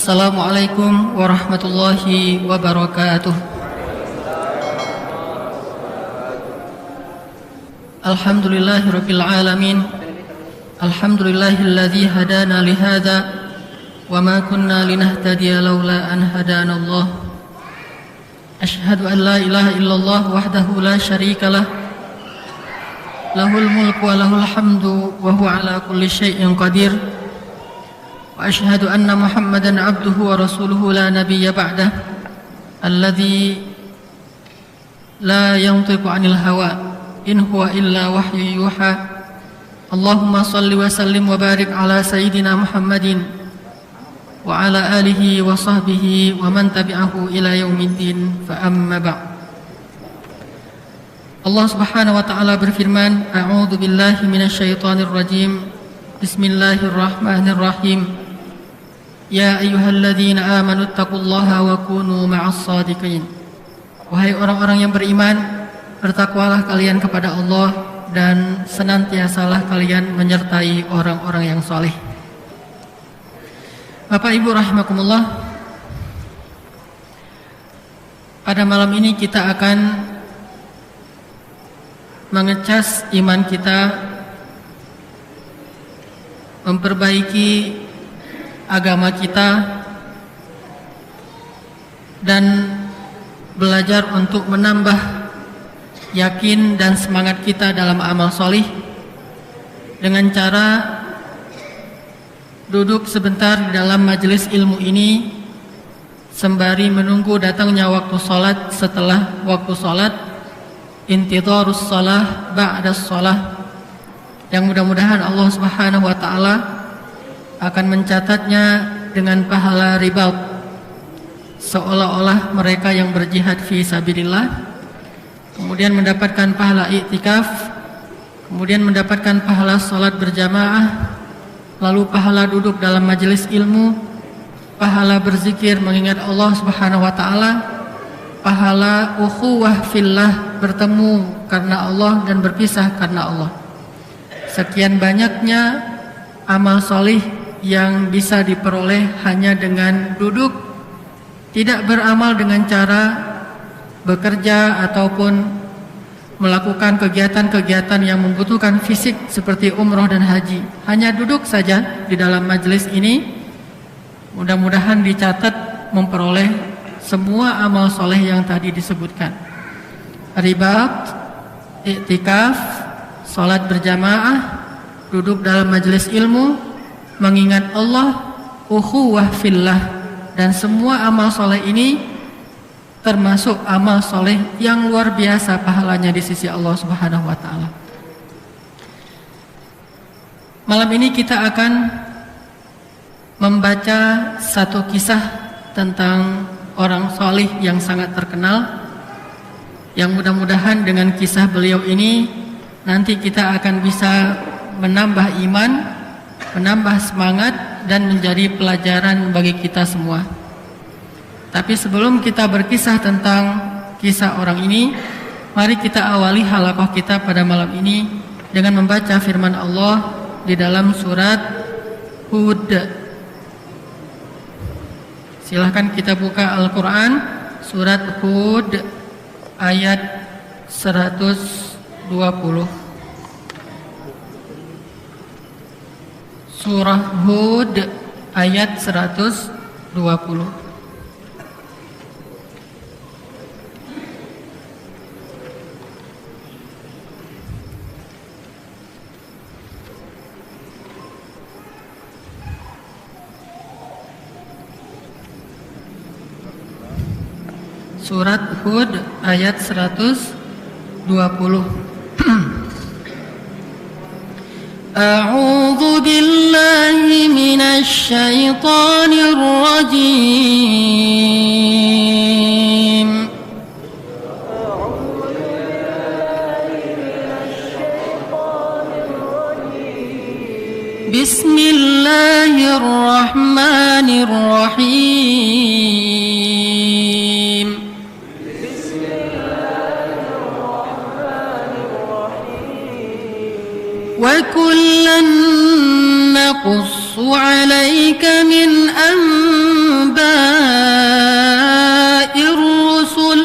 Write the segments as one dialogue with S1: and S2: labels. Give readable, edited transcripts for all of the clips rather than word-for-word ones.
S1: Assalamualaikum warahmatullahi wabarakatuh. Alhamdulillahirabbil alamin. Alhamdulillahilladzi hadana li hadza wa ma kunna linahtadiya laula an hadanallah. Asyhadu an la ilaha illallah wahdahu la syarikalah. Lahul mulku wa lahul hamdu wa huwa ala kulli syai'in qadir. Wa asyhadu anna Muhammadan abduhu wa rasuluhu la nabiyya ba'dah. Alladzi la yantiqu 'anil hawa in huwa illa wahyu yuha. Allahumma salli wa sallim wa barik ala sayyidina Muhammadin wa ala alihi wa sahbihi wa man tabi'ahu ila yaumiddin. Fa amma ba'd. Allah Subhanahu wa taala berfirman, a'udzu billahi minasyaitonir rajim. Bismillahirrahmanirrahim. Ya ayyuhalladzina amanu taqullaha wa kunu ma'as shadiqin. Wahai orang-orang yang beriman, bertakwalah kalian kepada Allah dan senantiasalah kalian menyertai orang-orang yang saleh. Bapak Ibu rahimakumullah, pada malam ini kita akan mengecas iman kita, memperbaiki agama kita, dan belajar untuk menambah yakin dan semangat kita dalam amal solih dengan cara duduk sebentar di dalam majelis ilmu ini sembari menunggu datangnya waktu sholat. Setelah waktu sholat, intidharus sholah ba'das sholah, yang mudah-mudahan Allah Subhanahu wa ta'ala akan mencatatnya dengan pahala ribaut, seolah-olah mereka yang berjihad fi sabilillah, kemudian mendapatkan pahala iktikaf, kemudian mendapatkan pahala salat berjamaah, lalu pahala duduk dalam majelis ilmu, pahala berzikir mengingat Allah Subhanahu wa taala, pahala ukhuwah fillah, bertemu karena Allah dan berpisah karena Allah. Sekian banyaknya amal solih yang bisa diperoleh hanya dengan duduk, tidak beramal dengan cara bekerja ataupun melakukan kegiatan-kegiatan yang membutuhkan fisik seperti umroh dan haji. Hanya duduk saja di dalam majelis ini, mudah-mudahan dicatat memperoleh semua amal soleh yang tadi disebutkan. Ribat, iktikaf, salat berjamaah, duduk dalam majelis ilmu, mengingat Allah, ukhuwah fillah, dan semua amal soleh ini termasuk amal soleh yang luar biasa pahalanya di sisi Allah Subhanahu wa ta'ala. Malam ini kita akan membaca satu kisah tentang orang soleh yang sangat terkenal, yang mudah-mudahan dengan kisah beliau ini nanti kita akan bisa menambah iman, menambah semangat, dan menjadi pelajaran bagi kita semua. Tapi sebelum kita berkisah tentang kisah orang ini, mari kita awali halaqah kita pada malam ini dengan membaca firman Allah di dalam surat Hud. Silahkan kita buka Al-Quran, surat Hud ayat 120. Surah Hud ayat 120. Surat Hud ayat 120. A'udzu billahi minasy syaithanir rajim. Bismillahirrahmanirrahim. وكلا نقص عليك من أنباء أنباء الرسل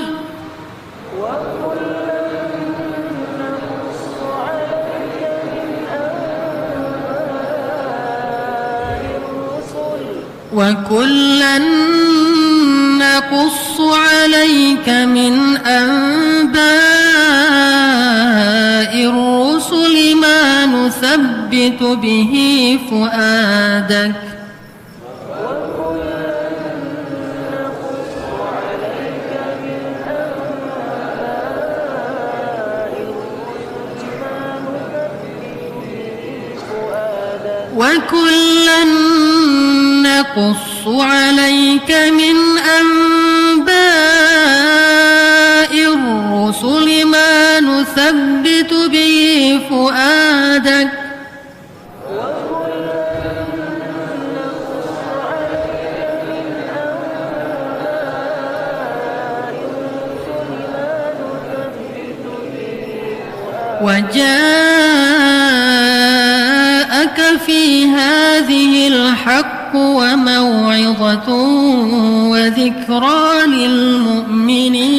S1: وكلا نقص عليك من أنباء الرسل ما نثبت به فؤادك وكلا نقص عليك من أنباء الرسل ما نثبت به فؤادك وجاءك في هذه الحق وموعظة وذكرى للمؤمنين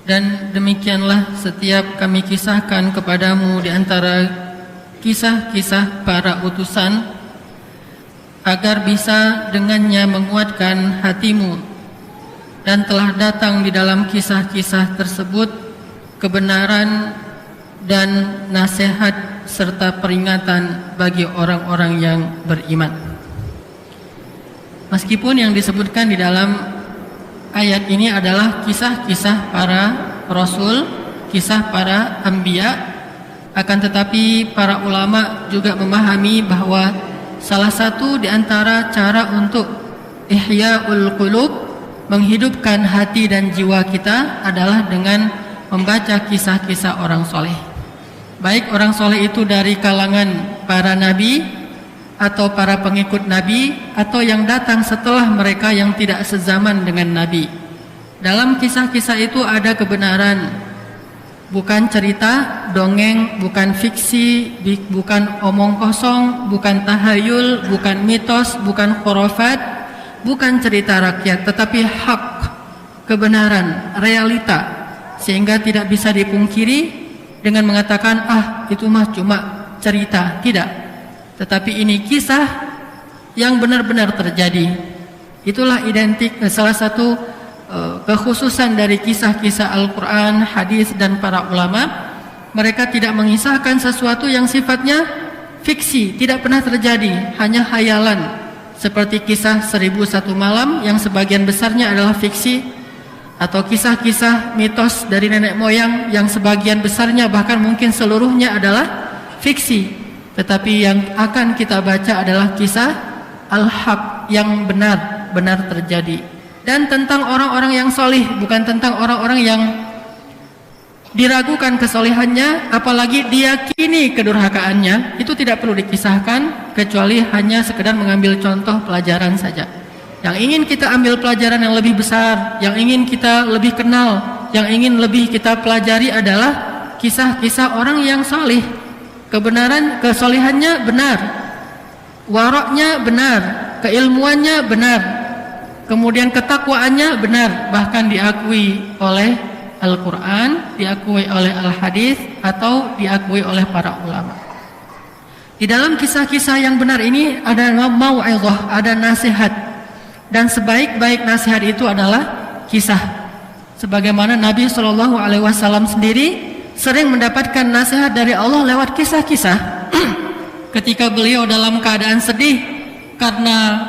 S1: Dan demikianlah setiap kami kisahkan kepadamu di antara kisah-kisah para utusan, agar bisa dengannya menguatkan hatimu. Dan telah datang di dalam kisah-kisah tersebut kebenaran dan nasihat serta peringatan bagi orang-orang yang beriman. Meskipun yang disebutkan di dalam ayat ini adalah kisah-kisah para rasul, kisah para anbiya, akan tetapi para ulama juga memahami bahwa salah satu di antara cara untuk ihya'ul qulub, menghidupkan hati dan jiwa kita, adalah dengan membaca kisah-kisah orang soleh. Baik orang soleh itu dari kalangan para nabi atau para pengikut nabi, atau yang datang setelah mereka yang tidak sezaman dengan nabi. Dalam kisah-kisah itu ada kebenaran, bukan cerita, dongeng, bukan fiksi, bukan omong kosong, bukan tahayul, bukan mitos, bukan khurafat, bukan cerita rakyat, tetapi hak, kebenaran, realita, sehingga tidak bisa dipungkiri dengan mengatakan, itu mah cuma cerita. Tidak. Tetapi ini kisah yang benar-benar terjadi. Itulah identik salah satu kekhususan dari kisah-kisah Al-Quran, hadis dan para ulama. Mereka tidak mengisahkan sesuatu yang sifatnya fiksi, tidak pernah terjadi, hanya khayalan. Seperti kisah 1001 malam yang sebagian besarnya adalah fiksi, atau kisah-kisah mitos dari nenek moyang yang sebagian besarnya bahkan mungkin seluruhnya adalah fiksi. Tetapi yang akan kita baca adalah kisah al-haq yang benar-benar terjadi. Dan tentang orang-orang yang solih, bukan tentang orang-orang yang diragukan kesolehannya, apalagi diyakini kedurhakaannya. Itu tidak perlu dikisahkan, kecuali hanya sekedar mengambil contoh pelajaran saja. Yang ingin kita ambil pelajaran yang lebih besar, yang ingin kita lebih kenal, yang ingin lebih kita pelajari adalah kisah-kisah orang yang solih. Kebenaran, kesolehannya benar, waraknya benar, keilmuannya benar, kemudian ketakwaannya benar, bahkan diakui oleh Al-Quran, diakui oleh Al-Hadis, atau diakui oleh para ulama. Di dalam kisah-kisah yang benar ini ada mau'izah, ada nasihat, dan sebaik-baik nasihat itu adalah kisah. Sebagaimana Nabi SAW sendiri sering mendapatkan nasihat dari Allah lewat kisah-kisah. Ketika beliau dalam keadaan sedih karena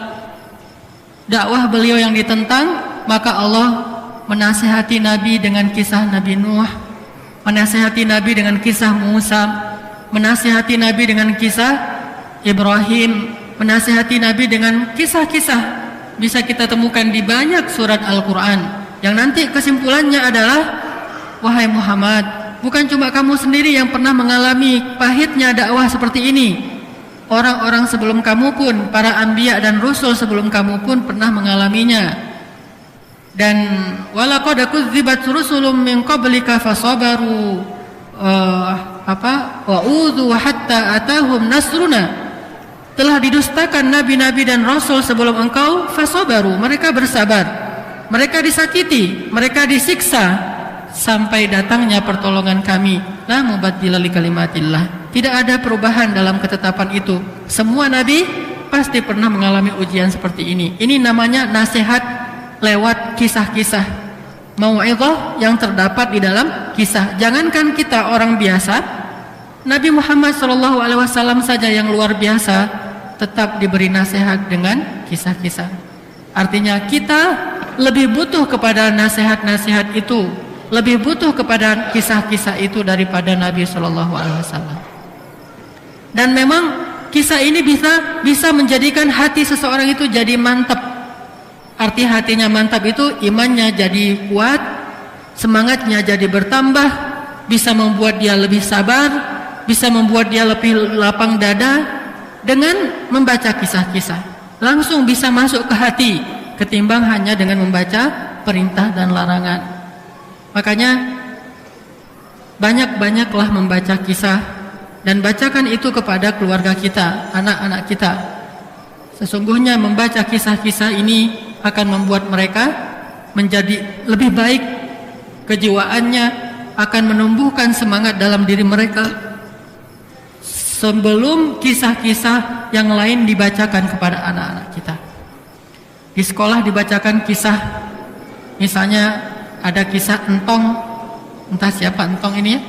S1: dakwah beliau yang ditentang, maka Allah menasihati Nabi dengan kisah Nabi Nuh, menasihati Nabi dengan kisah Musa, menasihati Nabi dengan kisah Ibrahim, menasihati Nabi dengan kisah-kisah. Bisa kita temukan di banyak surat Al-Quran, yang nanti kesimpulannya adalah, wahai Muhammad, bukan cuma kamu sendiri yang pernah mengalami pahitnya dakwah seperti ini. orang-orang sebelum kamu pun, para anbiya dan rasul sebelum kamu pun pernah mengalaminya. Dan walaqad kudzibat rusulun min qablika fasabaru wa udhu hatta atahum nasruna. Telah didustakan nabi-nabi dan rasul sebelum engkau, fasabaru, mereka bersabar, mereka disakiti, mereka disiksa sampai datangnya pertolongan kami. La mubaddila li kalimatillah. Tidak ada perubahan dalam ketetapan itu. Semua nabi pasti pernah mengalami ujian seperti ini. Ini namanya nasihat lewat kisah-kisah, mau'izah yang terdapat di dalam kisah. Jangankan kita orang biasa, Nabi Muhammad SAW saja yang luar biasa tetap diberi nasihat dengan kisah-kisah. Artinya kita lebih butuh kepada nasihat-nasihat itu, lebih butuh kepada kisah-kisah itu daripada Nabi SAW. Dan memang kisah ini bisa menjadikan hati seseorang itu jadi mantap. Arti hatinya mantap itu imannya jadi kuat, semangatnya jadi bertambah, bisa membuat dia lebih sabar, bisa membuat dia lebih lapang dada. Dengan membaca kisah-kisah langsung bisa masuk ke hati ketimbang hanya dengan membaca perintah dan larangan. Makanya banyak-banyaklah membaca kisah dan bacakan itu kepada keluarga kita, anak-anak kita. Sesungguhnya membaca kisah-kisah ini akan membuat mereka menjadi lebih baik kejiwaannya, akan menumbuhkan semangat dalam diri mereka sebelum kisah-kisah yang lain dibacakan kepada anak-anak kita. Di sekolah dibacakan kisah, misalnya ada kisah Entong, entah siapa Entong ini ya,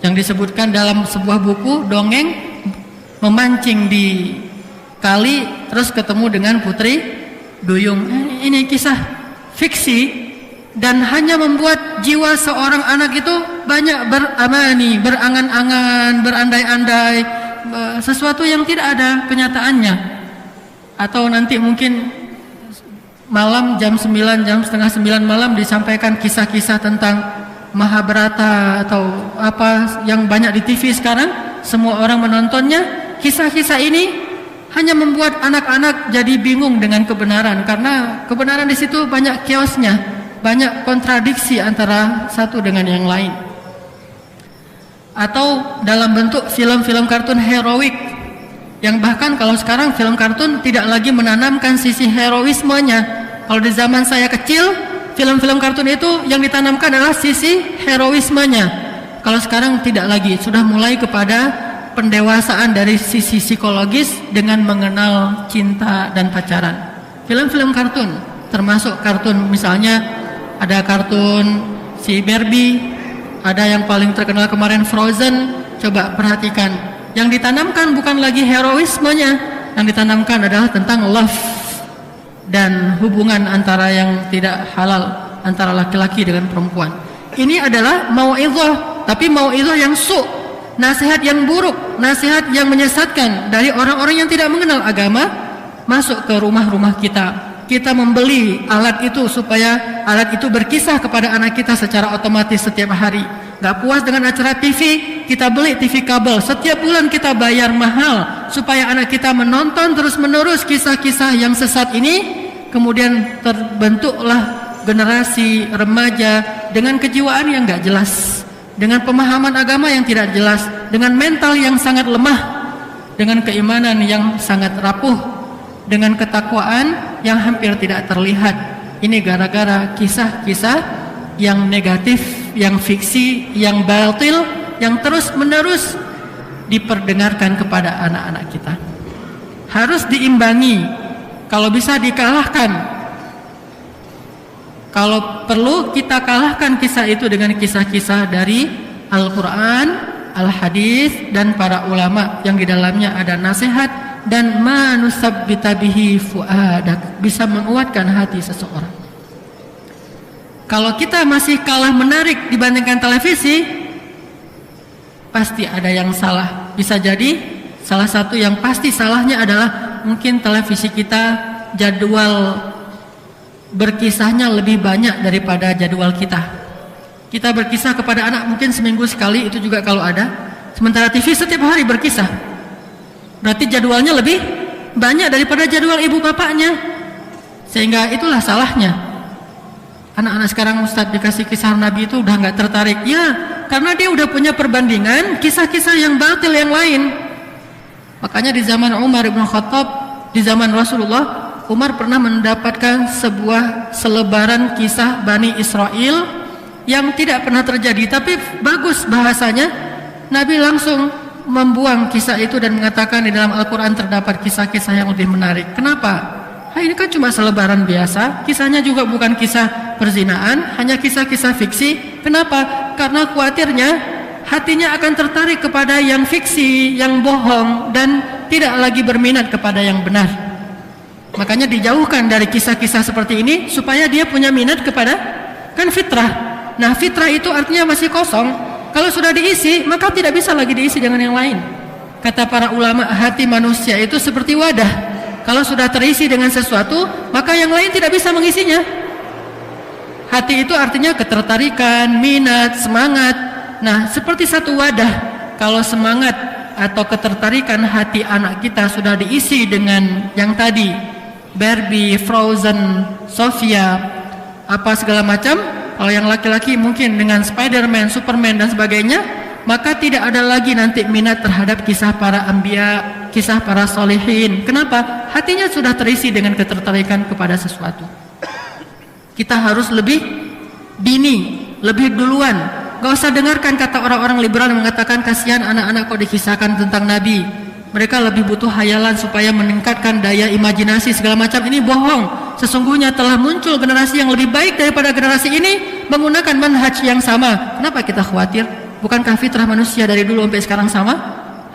S1: yang disebutkan dalam sebuah buku dongeng, memancing di kali terus ketemu dengan putri duyung. Ini kisah fiksi dan hanya membuat jiwa seorang anak itu banyak beramani, berangan-angan, berandai-andai sesuatu yang tidak ada kenyataannya. Atau nanti mungkin malam jam 9, jam setengah 9 malam disampaikan kisah-kisah tentang Mahabharata atau apa yang banyak di TV sekarang, semua orang menontonnya. Kisah-kisah ini hanya membuat anak-anak jadi bingung dengan kebenaran, karena kebenaran di situ banyak chaosnya, banyak kontradiksi antara satu dengan yang lain. Atau dalam bentuk film-film kartun heroik, yang bahkan kalau sekarang film kartun tidak lagi menanamkan sisi heroismenya. Kalau di zaman saya kecil, film-film kartun itu yang ditanamkan adalah sisi heroismenya. Kalau sekarang tidak lagi, sudah mulai kepada pendewasaan dari sisi psikologis dengan mengenal cinta dan pacaran. Film-film kartun, termasuk kartun misalnya ada kartun si Barbie, ada yang paling terkenal kemarin Frozen. Coba perhatikan, yang ditanamkan bukan lagi heroismenya, yang ditanamkan adalah tentang love dan hubungan antara yang tidak halal antara laki-laki dengan perempuan. Ini adalah mau'izah, tapi mau'izah yang nasihat yang buruk, nasihat yang menyesatkan dari orang-orang yang tidak mengenal agama masuk ke rumah-rumah kita. Kita membeli alat itu supaya alat itu berkisah kepada anak kita secara otomatis setiap hari. Gak puas dengan acara TV, kita beli TV kabel. Setiap bulan kita bayar mahal supaya anak kita menonton terus-menerus kisah-kisah yang sesat ini. Kemudian terbentuklah generasi remaja dengan kejiwaan yang gak jelas, dengan pemahaman agama yang tidak jelas, dengan mental yang sangat lemah, dengan keimanan yang sangat rapuh, dengan ketakwaan yang hampir tidak terlihat. Ini gara-gara kisah-kisah yang negatif, yang fiksi, yang batil, yang terus-menerus diperdengarkan kepada anak-anak kita. Harus diimbangi, kalau bisa dikalahkan. Kalau perlu kita kalahkan kisah itu dengan kisah-kisah dari Al-Quran, Al-Hadis, dan para ulama yang di dalamnya ada nasihat dan manusabbita bihi fuadak, bisa menguatkan hati seseorang. Kalau kita masih kalah menarik dibandingkan televisi, pasti ada yang salah. Bisa jadi salah satu yang pasti salahnya adalah mungkin televisi kita jadwal berkisahnya lebih banyak daripada jadwal kita. Kita berkisah kepada anak mungkin seminggu sekali, itu juga kalau ada. Sementara TV setiap hari berkisah. Berarti jadwalnya lebih banyak daripada jadwal ibu bapaknya. Sehingga itulah salahnya. Anak-anak sekarang Ustadz dikasih kisah Nabi itu udah nggak tertarik. Ya, karena dia udah punya perbandingan kisah-kisah yang batil yang lain. Makanya di zaman Umar ibn Khattab, di zaman Rasulullah, Umar pernah mendapatkan sebuah selebaran kisah Bani Israel yang tidak pernah terjadi, tapi bagus bahasanya. Nabi langsung membuang kisah itu dan mengatakan di dalam Al-Quran terdapat kisah-kisah yang lebih menarik. Kenapa? Ini kan cuma selebaran biasa, kisahnya juga bukan kisah perzinaan, hanya kisah-kisah fiksi. Kenapa? Karena khawatirnya hatinya akan tertarik kepada yang fiksi, yang bohong, dan tidak lagi berminat kepada yang benar. Makanya dijauhkan dari kisah-kisah seperti ini supaya dia punya minat kepada kan fitrah. Nah, fitrah itu artinya masih kosong. Kalau sudah diisi, maka tidak bisa lagi diisi dengan yang lain. Kata para ulama, hati manusia itu seperti wadah. Kalau sudah terisi dengan sesuatu, maka yang lain tidak bisa mengisinya. Hati itu artinya ketertarikan, minat, semangat. Nah, seperti satu wadah. Kalau semangat atau ketertarikan hati anak kita sudah diisi dengan yang tadi, Barbie, Frozen, Sofia, apa segala macam. Kalau yang laki-laki mungkin dengan Spider-Man, Superman dan sebagainya, maka tidak ada lagi nanti minat terhadap kisah para anbiya, kisah para solehin. Kenapa? Hatinya sudah terisi dengan ketertarikan kepada sesuatu. Kita harus lebih dini, lebih duluan. Gak usah dengarkan kata orang-orang liberal yang mengatakan kasihan anak-anak kok dikisahkan tentang Nabi. Mereka lebih butuh hayalan supaya meningkatkan daya imajinasi segala macam. Ini bohong. Sesungguhnya telah muncul generasi yang lebih baik daripada generasi ini menggunakan manhaj yang sama. Kenapa kita khawatir? Bukankah fitrah manusia dari dulu sampai sekarang sama?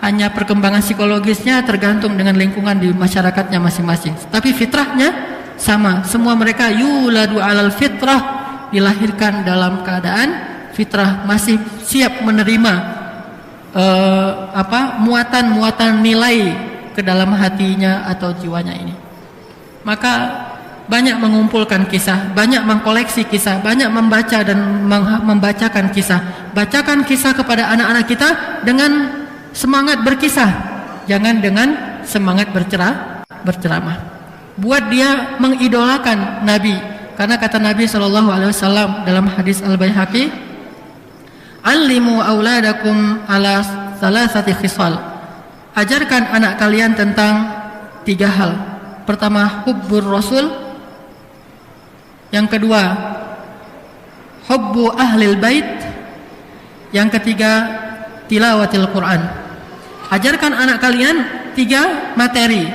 S1: Hanya perkembangan psikologisnya tergantung dengan lingkungan di masyarakatnya masing-masing. Tapi fitrahnya sama. Semua mereka yuladu alal fitrah, dilahirkan dalam keadaan fitrah, masih siap menerima muatan-muatan nilai ke dalam hatinya atau jiwanya ini. Maka banyak mengumpulkan kisah, banyak mengkoleksi kisah, banyak membaca dan membacakan kisah. Bacakan kisah kepada anak-anak kita dengan semangat berkisah, jangan dengan semangat berceramah. Buat dia mengidolakan Nabi, karena kata Nabi SAW dalam hadis Al-Baihaqi, "Allimu auladakum ala salasati khisal." Ajarkan anak kalian tentang 3 hal. Pertama, hubbur Rasul. Yang kedua, hubbu ahlil bait. Yang ketiga, tilawatil Quran. Ajarkan anak kalian 3 materi.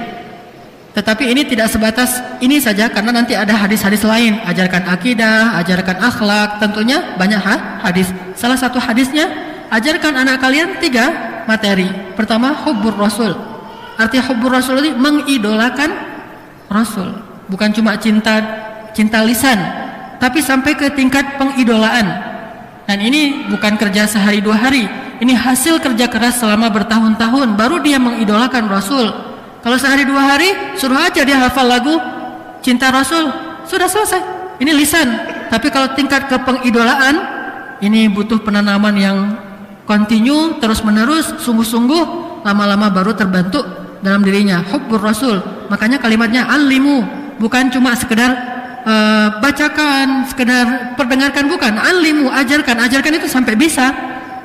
S1: Tetapi ini tidak sebatas ini saja, karena nanti ada hadis-hadis lain. Ajarkan akidah, ajarkan akhlak, tentunya banyak hadis. Salah satu hadisnya, ajarkan anak kalian 3 materi. Pertama, hubbur Rasul. Arti hubbur Rasul itu mengidolakan Rasul. Bukan cuma cinta lisan, tapi sampai ke tingkat pengidolaan. Dan ini bukan kerja sehari 2 hari. Ini hasil kerja keras selama bertahun-tahun, baru dia mengidolakan Rasul. Kalau sehari 2 hari, suruh aja dia hafal lagu cinta Rasul, sudah selesai. Ini lisan. Tapi kalau tingkat ke pengidolaan, ini butuh penanaman yang kontinu, terus-menerus, sungguh-sungguh, lama-lama baru terbentuk dalam dirinya hubbur Rasul. Makanya kalimatnya alimu, bukan cuma sekedar bacakan, sekedar perdengarkan, bukan. Alimu, ajarkan itu sampai bisa.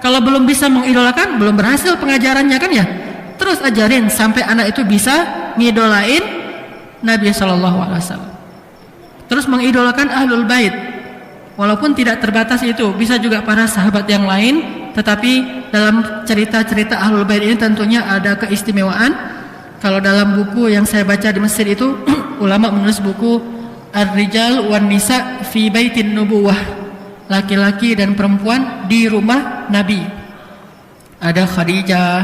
S1: Kalau belum bisa mengidolakan, belum berhasil pengajarannya kan ya. Terus ajarin sampai anak itu bisa ngidolain Nabi SAW. Terus mengidolakan ahlul bait. Walaupun tidak terbatas itu, bisa juga para sahabat yang lain. Tetapi dalam cerita-cerita ahlul bait ini tentunya ada keistimewaan. Kalau dalam buku yang saya baca di Mesir itu, ulama menulis buku Ar-Rijal wan Nisa fi Baitin Nubuwah. Laki-laki dan perempuan di rumah Nabi. Ada Khadijah,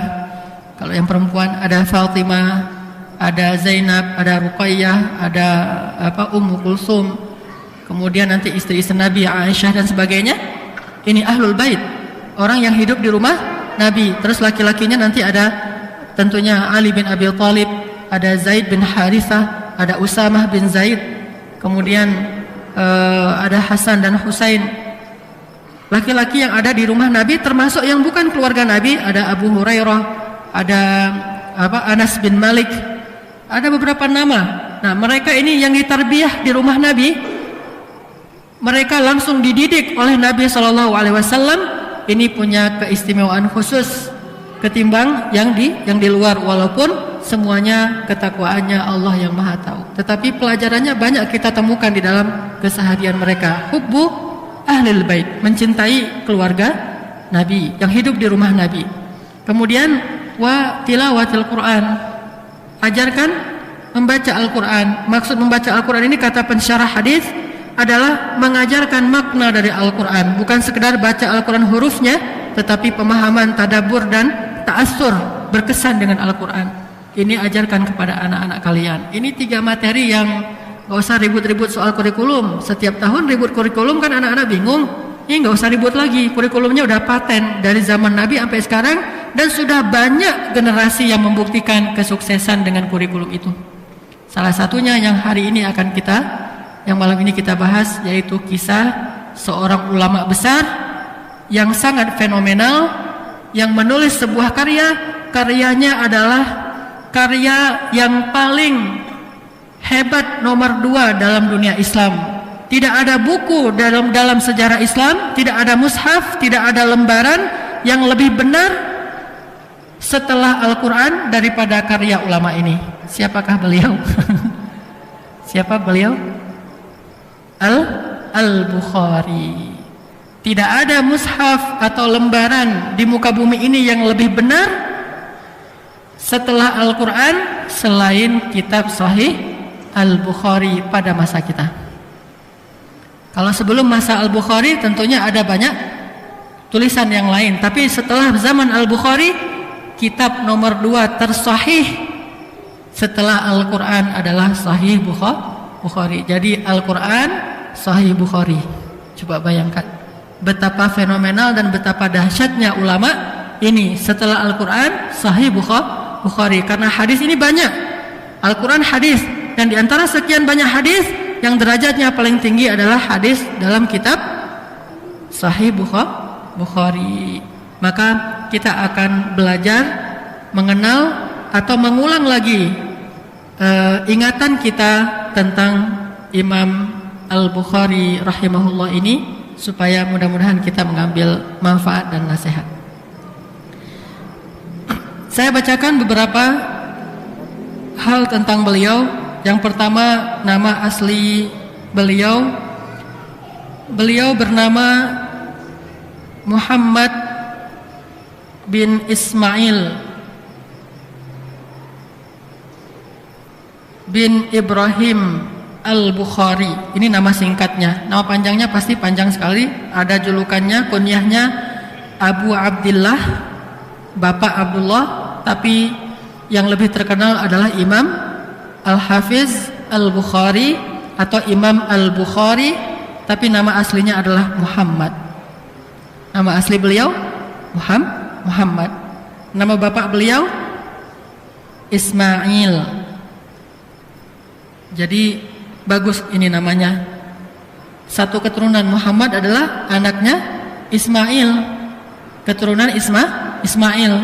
S1: kalau yang perempuan ada Fatimah, ada Zainab, ada Ruqayyah, ada Ummu Kulsum. Kemudian nanti istri-istri Nabi, Aisyah dan sebagainya. Ini ahlul bait, orang yang hidup di rumah Nabi. Terus laki-lakinya nanti ada tentunya Ali bin Abi Thalib, ada Zaid bin Harithah, ada Usamah bin Zaid. Kemudian ada Hasan dan Husain. Laki-laki yang ada di rumah Nabi termasuk yang bukan keluarga Nabi, ada Abu Hurairah, ada Anas bin Malik. Ada beberapa nama. Nah, mereka ini yang ditarbiyah di rumah Nabi. Mereka langsung dididik oleh Nabi Shallallahu Alaihi Wasallam. Ini punya keistimewaan khusus ketimbang yang di luar, walaupun semuanya ketakwaannya Allah yang Maha tahu. Tetapi pelajarannya banyak kita temukan di dalam keseharian mereka. Hubbu ahlil bait, mencintai keluarga Nabi yang hidup di rumah Nabi. Kemudian wa tilawatil Quran, ajarkan membaca Al-Quran. Maksud membaca Al-Quran ini kata pensyarah hadis adalah mengajarkan makna dari Al-Quran, bukan sekedar baca Al-Quran hurufnya, tetapi pemahaman, tadabbur dan ta'assur, berkesan dengan Al-Quran. Ini ajarkan kepada anak-anak kalian. Ini 3 materi yang gak usah ribut-ribut soal kurikulum. Setiap tahun ribut kurikulum kan anak-anak bingung. Ini gak usah ribut lagi, kurikulumnya udah paten dari zaman Nabi sampai sekarang, dan sudah banyak generasi yang membuktikan kesuksesan dengan kurikulum itu. Salah satunya yang hari ini yang malam ini kita bahas, yaitu kisah seorang ulama besar yang sangat fenomenal, yang menulis sebuah karyanya adalah karya yang paling hebat nomor 2 dalam dunia Islam. Tidak ada buku dalam sejarah Islam, tidak ada mushaf, tidak ada lembaran yang lebih benar setelah Al-Quran daripada karya ulama ini. Siapakah beliau? Siapa beliau? Al-Bukhari. Tidak ada mushaf atau lembaran di muka bumi ini yang lebih benar setelah Al-Quran selain kitab Sahih Al-Bukhari pada masa kita. Kalau sebelum masa Al-Bukhari tentunya ada banyak tulisan yang lain, tapi setelah zaman Al-Bukhari, kitab nomor 2 tersahih setelah Al-Quran adalah Sahih Bukhari. Jadi Al-Quran, Sahih Bukhari. Coba bayangkan betapa fenomenal dan betapa dahsyatnya ulama ini. Setelah Al-Quran, Sahih Bukhari. Karena hadis ini banyak, Al-Quran hadis, dan diantara sekian banyak hadis, yang derajatnya paling tinggi adalah hadis dalam kitab Sahih Bukhari. Maka kita akan belajar mengenal atau mengulang lagi ingatan kita tentang Imam Al-Bukhari rahimahullah ini, supaya mudah-mudahan kita mengambil manfaat dan nasihat. Saya bacakan beberapa hal tentang beliau. Yang pertama, nama asli beliau bernama Muhammad bin Ismail bin Ibrahim Al-Bukhari. Ini nama singkatnya. Nama panjangnya pasti panjang sekali. Ada julukannya, kunyahnya Abu Abdillah, Bapak Abdullah, tapi yang lebih terkenal adalah Imam Al-Hafiz Al-Bukhari atau Imam Al-Bukhari, tapi nama aslinya adalah Muhammad. Nama asli beliau Muhammad. Nama bapak beliau Ismail. Jadi bagus ini namanya. Satu keturunan Muhammad adalah anaknya Ismail, keturunan Ismail.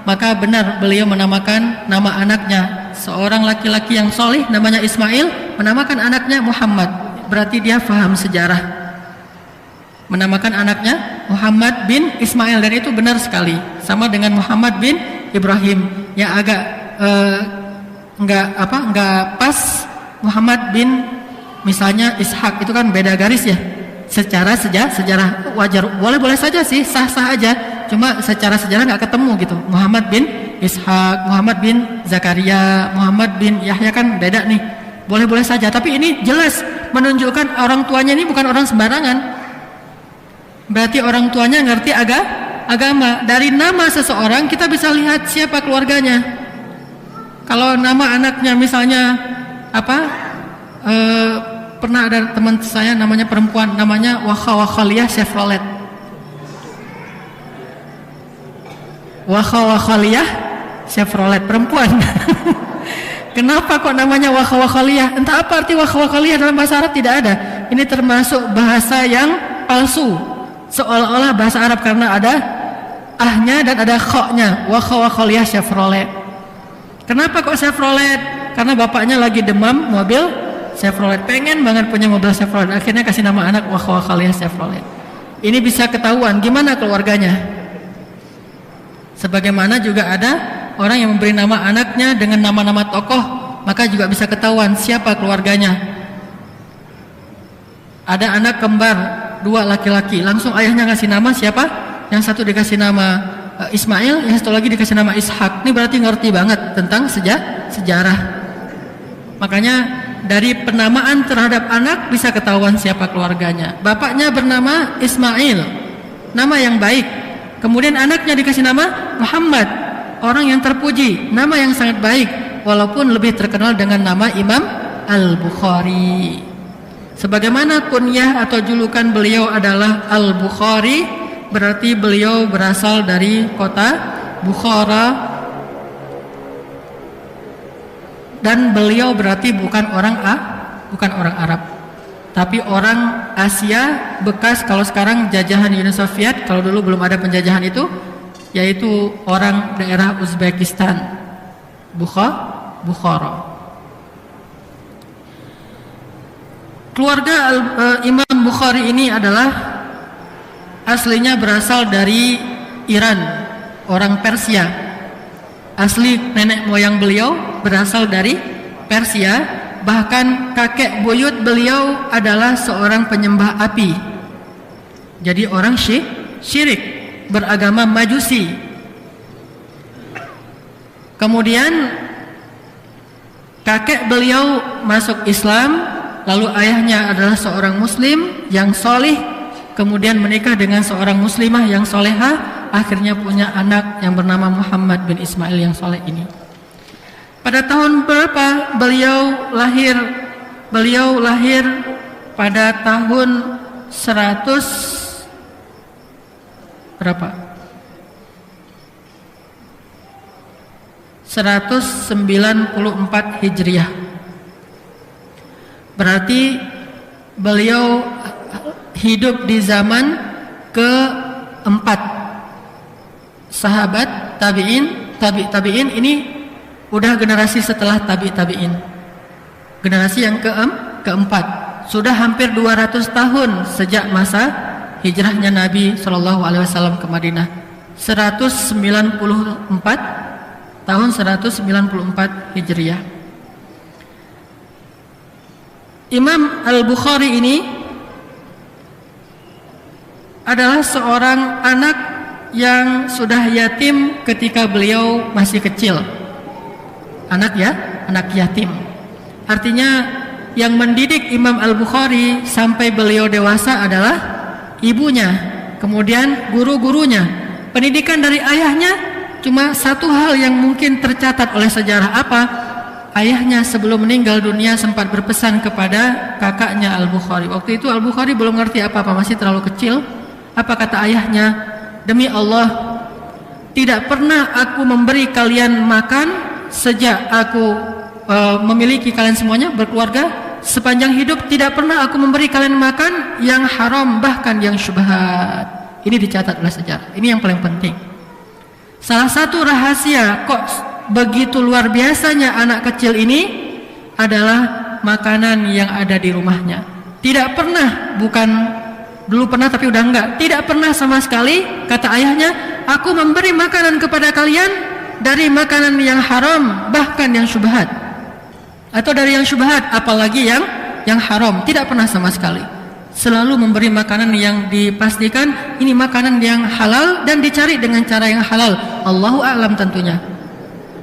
S1: Maka benar beliau menamakan nama anaknya, seorang laki-laki yang solih namanya Ismail, menamakan anaknya Muhammad. Berarti dia faham sejarah, menamakan anaknya Muhammad bin Ismail, dan itu benar sekali. Sama dengan Muhammad bin Ibrahim, yang agak nggak pas. Muhammad bin misalnya Ishak, itu kan beda garis ya. Secara sejarah wajar, boleh saja sih, sah-sah aja. Cuma secara sejarah nggak ketemu gitu. Muhammad bin Ishak, Muhammad bin Zakaria, Muhammad bin Yahya kan beda nih. Boleh saja, tapi ini jelas menunjukkan orang tuanya ini bukan orang sembarangan. Berarti orang tuanya ngerti agama. Dari nama seseorang kita bisa lihat siapa keluarganya. Kalau nama anaknya misalnya pernah ada teman saya namanya perempuan, namanya Wakhaliyah Chevrolet. Wakhaliyah Chevrolet, perempuan. Kenapa kok namanya Wakhaliyah? Entah apa arti Wakhaliyah dalam bahasa Arab, tidak ada. Ini termasuk bahasa yang palsu, seolah-olah bahasa Arab, karena ada ahnya dan ada khoknya. Wakhaliyah Chevrolet. Kenapa kok Chevrolet? Karena bapaknya lagi demam mobil Chevrolet, pengen banget punya mobil Chevrolet, akhirnya kasih nama anak Wakhawakhalia Chevrolet. Ini bisa ketahuan gimana keluarganya. Sebagaimana juga ada orang yang memberi nama anaknya dengan nama-nama tokoh, maka juga bisa ketahuan siapa keluarganya. Ada anak kembar 2 laki-laki, langsung ayahnya ngasih nama siapa? Yang satu dikasih nama Ismail, yang satu lagi dikasih nama Ishak. Ini berarti ngerti banget tentang sejarah. Makanya dari penamaan terhadap anak bisa ketahuan siapa keluarganya. Bapaknya bernama Ismail, nama yang baik. Kemudian anaknya dikasih nama Muhammad, orang yang terpuji, nama yang sangat baik, walaupun lebih terkenal dengan nama Imam Al-Bukhari. Sebagaimana kunyah atau julukan beliau adalah Al-Bukhari, berarti beliau berasal dari kota Bukhara, dan beliau berarti bukan orang Arab, tapi orang Asia bekas, kalau sekarang jajahan Uni Soviet, kalau dulu belum ada penjajahan itu, yaitu orang daerah Uzbekistan, Bukhara. Keluarga Imam Bukhari ini adalah aslinya berasal dari Iran, orang Persia. Asli nenek moyang beliau berasal dari Persia. Bahkan kakek buyut beliau adalah seorang penyembah api. Jadi orang syirik, beragama Majusi. Kemudian kakek beliau masuk Islam, lalu ayahnya adalah seorang muslim yang solih, kemudian menikah dengan seorang muslimah yang solehah, akhirnya punya anak yang bernama Muhammad bin Ismail yang soleh ini. Pada tahun berapa beliau lahir? Beliau lahir pada tahun 194 Hijriah. Berarti beliau hidup di zaman keempat sahabat tabi'in ini udah generasi setelah tabi'in, generasi yang keempat. Sudah hampir 200 tahun sejak masa hijrahnya Nabi SAW ke Madinah. 194 Hijriah. Imam Al-Bukhari ini adalah seorang anak yang sudah yatim ketika beliau masih kecil. Anak yatim. Artinya yang mendidik Imam Al-Bukhari sampai beliau dewasa adalah ibunya, kemudian guru-gurunya. Pendidikan dari ayahnya cuma satu hal yang mungkin tercatat oleh sejarah, apa? Ayahnya sebelum meninggal dunia sempat berpesan kepada kakaknya Al-Bukhari. Waktu itu Al-Bukhari belum ngerti apa-apa, masih terlalu kecil. Apa kata ayahnya? Demi Allah, tidak pernah aku memberi kalian makan sejak aku memiliki kalian semuanya berkeluarga. Sepanjang hidup tidak pernah aku memberi kalian makan yang haram, bahkan yang syubhat. Ini dicatat oleh sejarah. Ini yang paling penting. Salah satu rahasia kok begitu luar biasanya anak kecil ini adalah makanan yang ada di rumahnya. Tidak pernah, bukan dulu pernah tapi udah enggak, tidak pernah sama sekali kata ayahnya, aku memberi makanan kepada kalian dari makanan yang haram, bahkan yang syubhat, atau dari yang syubhat apalagi yang haram. Tidak pernah sama sekali. Selalu memberi makanan yang dipastikan ini makanan yang halal dan dicari dengan cara yang halal. Allahu a'lam tentunya.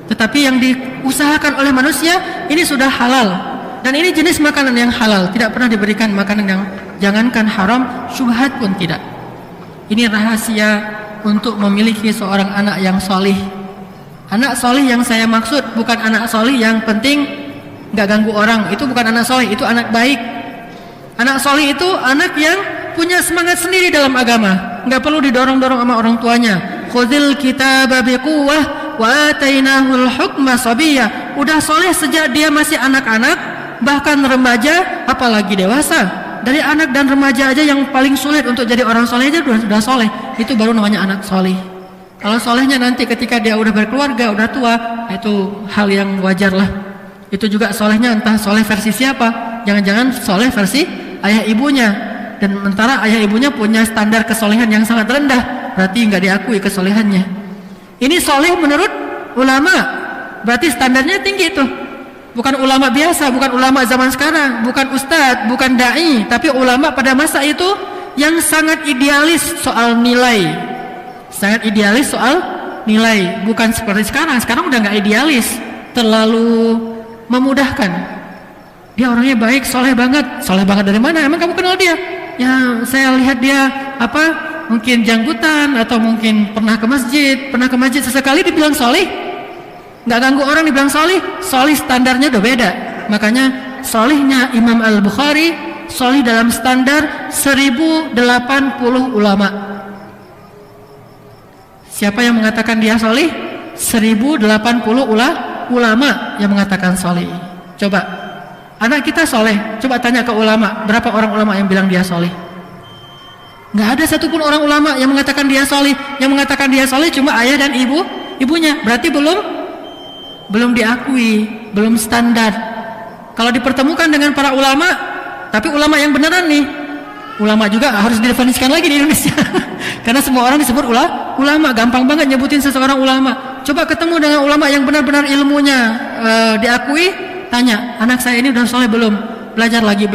S1: Tetapi yang diusahakan oleh manusia ini sudah halal, dan ini jenis makanan yang halal. Tidak pernah diberikan makanan yang jangankan haram, syubhat pun tidak. Ini rahasia untuk memiliki seorang anak yang solih. Anak solih yang saya maksud bukan anak solih yang penting nggak ganggu orang. Itu bukan anak solih, itu anak baik. Anak solih itu anak yang punya semangat sendiri dalam agama, nggak perlu didorong-dorong sama orang tuanya. Khudhil kitaba biquwwah wa atainahul hukma sabiyya. Udah soleh sejak dia masih anak-anak, bahkan remaja, apalagi dewasa. Dari anak dan remaja aja yang paling sulit untuk jadi orang soleh aja sudah soleh. Itu baru namanya anak soleh. Kalau solehnya nanti ketika dia udah berkeluarga, udah tua, itu hal yang wajar lah. Itu juga solehnya entah soleh versi siapa. Jangan-jangan soleh versi ayah ibunya. Dan sementara ayah ibunya punya standar kesolehan yang sangat rendah, berarti nggak diakui kesolehannya. Ini soleh menurut ulama, berarti standarnya tinggi tuh. Bukan ulama biasa, bukan ulama zaman sekarang, bukan ustadz, bukan da'i, tapi ulama pada masa itu yang sangat idealis soal nilai. Sangat idealis soal nilai, bukan seperti sekarang. Sekarang udah nggak idealis, terlalu memudahkan. Dia orangnya baik, soleh banget. Soleh banget dari mana? Emang kamu kenal dia? Ya saya lihat dia mungkin janggutan, atau mungkin pernah ke masjid sesekali dibilang soleh. Nggak ganggu orang dibilang soleh. Soleh standarnya udah beda. Makanya solehnya Imam Al-Bukhari soleh dalam standar 1080 ulama. Siapa yang mengatakan dia soleh? 1080 ulama yang mengatakan soleh. Coba anak kita soleh, coba tanya ke ulama, berapa orang ulama yang bilang dia soleh? Nggak ada satupun orang ulama yang mengatakan dia soleh. Yang mengatakan dia soleh cuma ayah dan ibunya. Berarti belum diakui, belum standar. Kalau dipertemukan dengan para ulama, tapi ulama yang beneran nih, ulama juga harus didefinisikan lagi di Indonesia. Karena semua orang disebut ulama, gampang banget nyebutin seseorang ulama. Coba ketemu dengan ulama yang benar-benar ilmunya diakui, tanya, anak saya ini udah soleh belum? Belajar lagi,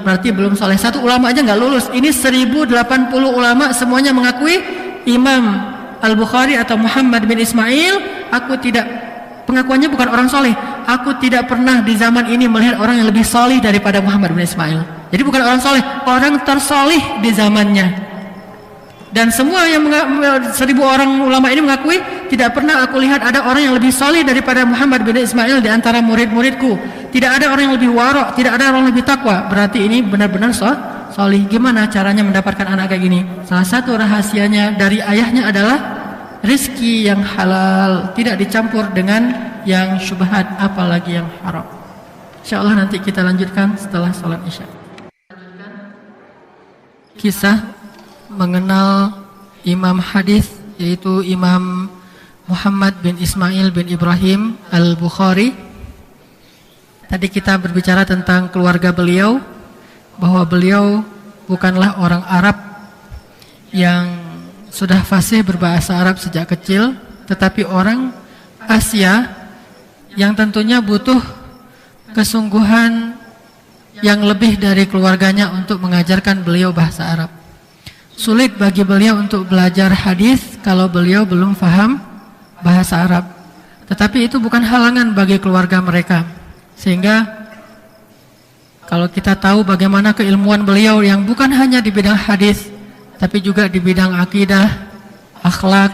S1: berarti belum soleh. Satu ulama aja nggak lulus. Ini 1080 ulama semuanya mengakui Imam Al-Bukhari atau Muhammad bin Ismail, pengakuannya bukan orang soleh. Aku tidak pernah di zaman ini melihat orang yang lebih soleh daripada Muhammad bin Ismail. Jadi bukan orang soleh, orang tersoleh di zamannya. Dan semua yang 1000 orang ulama ini mengakui, tidak pernah aku lihat ada orang yang lebih soleh daripada Muhammad bin Ismail di antara murid-muridku. Tidak ada orang yang lebih warok, tidak ada orang yang lebih takwa. Berarti ini benar-benar soleh. Gimana caranya mendapatkan anak kayak gini? Salah satu rahasianya dari ayahnya adalah rizki yang halal, tidak dicampur dengan yang syubhat, apalagi yang haram. InsyaAllah nanti kita lanjutkan setelah sholat isya. Kisah mengenal imam hadis, yaitu Imam Muhammad bin Ismail bin Ibrahim Al-Bukhari. Tadi kita berbicara tentang keluarga beliau, bahwa beliau bukanlah orang Arab yang sudah fasih berbahasa Arab sejak kecil, tetapi orang Asia yang tentunya butuh kesungguhan yang lebih dari keluarganya untuk mengajarkan beliau bahasa Arab. Sulit bagi beliau untuk belajar hadis kalau beliau belum paham bahasa Arab. Tetapi itu bukan halangan bagi keluarga mereka. Sehingga kalau kita tahu bagaimana keilmuan beliau yang bukan hanya di bidang hadis, tapi juga di bidang akidah, akhlak,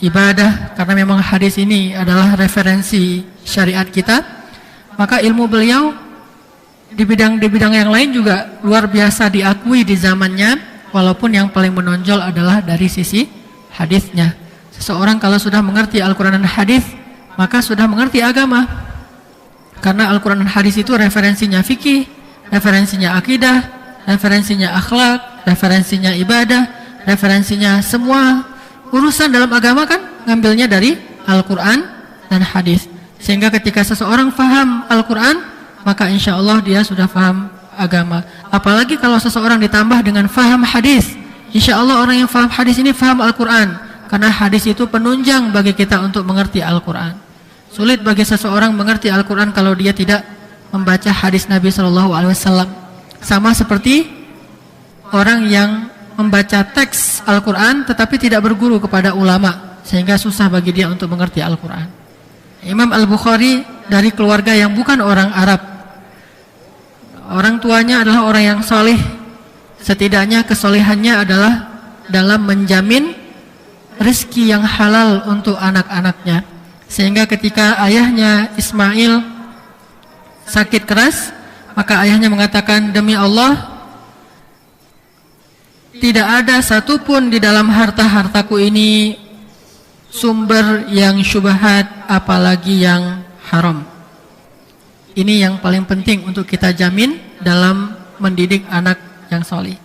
S1: ibadah, karena memang hadis ini adalah referensi syariat kita, maka ilmu beliau di bidang yang lain juga luar biasa diakui di zamannya, walaupun yang paling menonjol adalah dari sisi hadisnya. Seseorang kalau sudah mengerti Al-Quran dan hadis, maka sudah mengerti agama. Karena Al-Quran dan hadis itu referensinya fikih, referensinya akidah, referensinya akhlak, referensinya ibadah, referensinya semua urusan dalam agama kan ngambilnya dari Al-Quran dan hadis. Sehingga ketika seseorang faham Al-Quran, maka insya Allah dia sudah faham agama. Apalagi kalau seseorang ditambah dengan faham hadis, insya Allah orang yang faham hadis ini faham Al-Quran. Karena hadis itu penunjang bagi kita untuk mengerti Al-Quran. Sulit bagi seseorang mengerti Al-Quran kalau dia tidak membaca hadis Nabi SAW. Sama seperti orang yang membaca teks Al-Quran tetapi tidak berguru kepada ulama, sehingga susah bagi dia untuk mengerti Al-Quran. Imam Al-Bukhari dari keluarga yang bukan orang Arab. Orang tuanya adalah orang yang soleh. Setidaknya kesolehannya adalah dalam menjamin rezeki yang halal untuk anak-anaknya. Sehingga ketika ayahnya Ismail sakit keras, maka ayahnya mengatakan, demi Allah, tidak ada satupun di dalam harta-hartaku ini sumber yang syubhat, apalagi yang haram. Ini yang paling penting untuk kita jamin dalam mendidik anak yang soleh.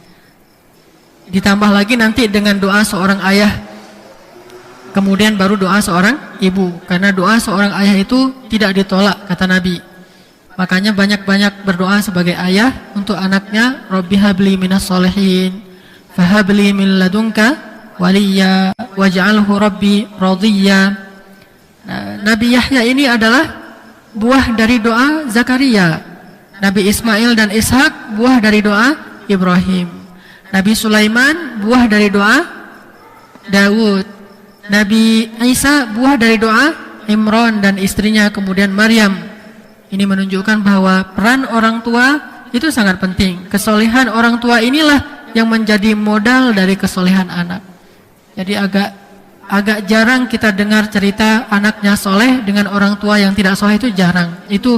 S1: Ditambah lagi nanti dengan doa seorang ayah, kemudian baru doa seorang ibu. Karena doa seorang ayah itu tidak ditolak, kata Nabi. Makanya banyak-banyak berdoa sebagai ayah untuk anaknya. Rabbi habli minas solihin, fahabli min ladunka waliya, waj'alhu rabbi radiyya. Nabi Yahya ini adalah buah dari doa Zakaria. Nabi Ismail dan Ishak buah dari doa Ibrahim. Nabi Sulaiman buah dari doa Daud. Nabi Isa buah dari doa Imran dan istrinya, kemudian Maryam. Ini menunjukkan bahwa peran orang tua itu sangat penting. Kesolehan orang tua inilah yang menjadi modal dari kesolehan anak. Jadi agak jarang kita dengar cerita anaknya soleh dengan orang tua yang tidak soleh, itu jarang. Itu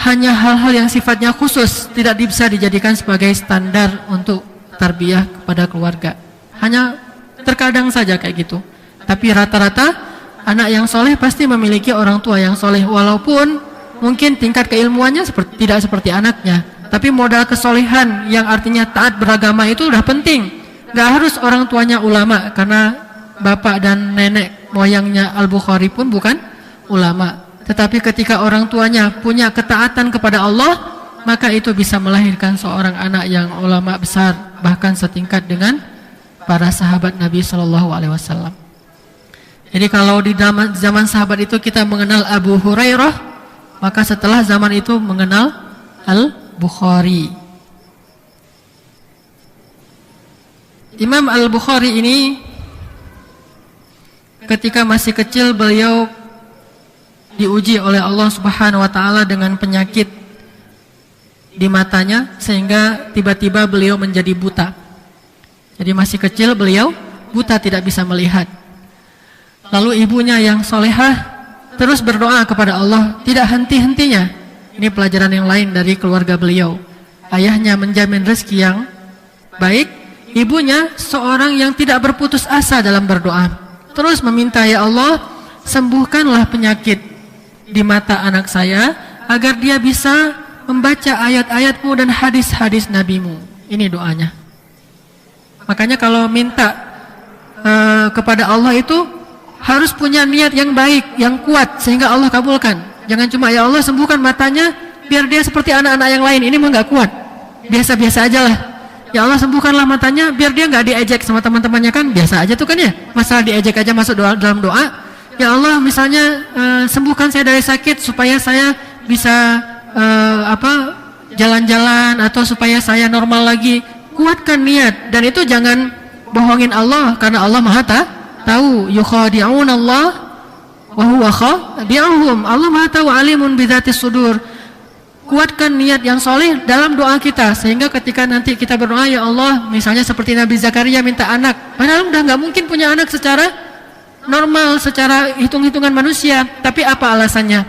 S1: hanya hal-hal yang sifatnya khusus, tidak bisa dijadikan sebagai standar untuk tarbiyah kepada keluarga. Hanya terkadang saja kayak gitu. Tapi rata-rata anak yang soleh pasti memiliki orang tua yang soleh, walaupun mungkin tingkat keilmuannya tidak seperti anaknya. Tapi modal kesolehan yang artinya taat beragama itu udah penting. Gak harus orang tuanya ulama, karena bapak dan nenek moyangnya Al-Bukhari pun bukan ulama. Tetapi ketika orang tuanya punya ketaatan kepada Allah, maka itu bisa melahirkan seorang anak yang ulama besar, bahkan setingkat dengan para sahabat Nabi SAW. Jadi kalau di zaman sahabat itu kita mengenal Abu Hurairah, maka setelah zaman itu mengenal Al-Bukhari. Imam Al-Bukhari ini ketika masih kecil beliau diuji oleh Allah Subhanahu wa taala dengan penyakit di matanya, sehingga tiba-tiba beliau menjadi buta. Jadi masih kecil beliau buta, tidak bisa melihat. Lalu ibunya yang solehah terus berdoa kepada Allah, tidak henti-hentinya. Ini pelajaran yang lain dari keluarga beliau. Ayahnya menjamin rezeki yang baik, ibunya seorang yang tidak berputus asa dalam berdoa. Terus meminta, ya Allah, sembuhkanlah penyakit di mata anak saya, agar dia bisa membaca ayat-ayatmu dan hadis-hadis nabimu. Ini doanya. Makanya kalau minta kepada Allah itu harus punya niat yang baik, yang kuat, sehingga Allah kabulkan. Jangan cuma, ya Allah sembuhkan matanya biar dia seperti anak-anak yang lain. Ini mah gak kuat, biasa-biasa aja lah. Ya Allah sembuhkanlah matanya biar dia gak diejek sama teman-temannya, kan biasa aja tuh kan ya. Masalah diejek aja masuk dalam doa. Ya Allah misalnya sembuhkan saya dari sakit supaya saya bisa jalan-jalan, atau supaya saya normal lagi. Kuatkan niat, dan itu jangan bohongin Allah, karena Allah Maha tahu. Yukhadi'un Allah wa huwa khadi'uhum. Allah Maha tahu, alimun bidzatis sudur. Kuatkan niat yang soleh dalam doa kita, sehingga ketika nanti kita berdoa, ya Allah, misalnya seperti Nabi Zakaria minta anak, padahal udah nggak mungkin punya anak secara normal, secara hitung-hitungan manusia. Tapi apa alasannya?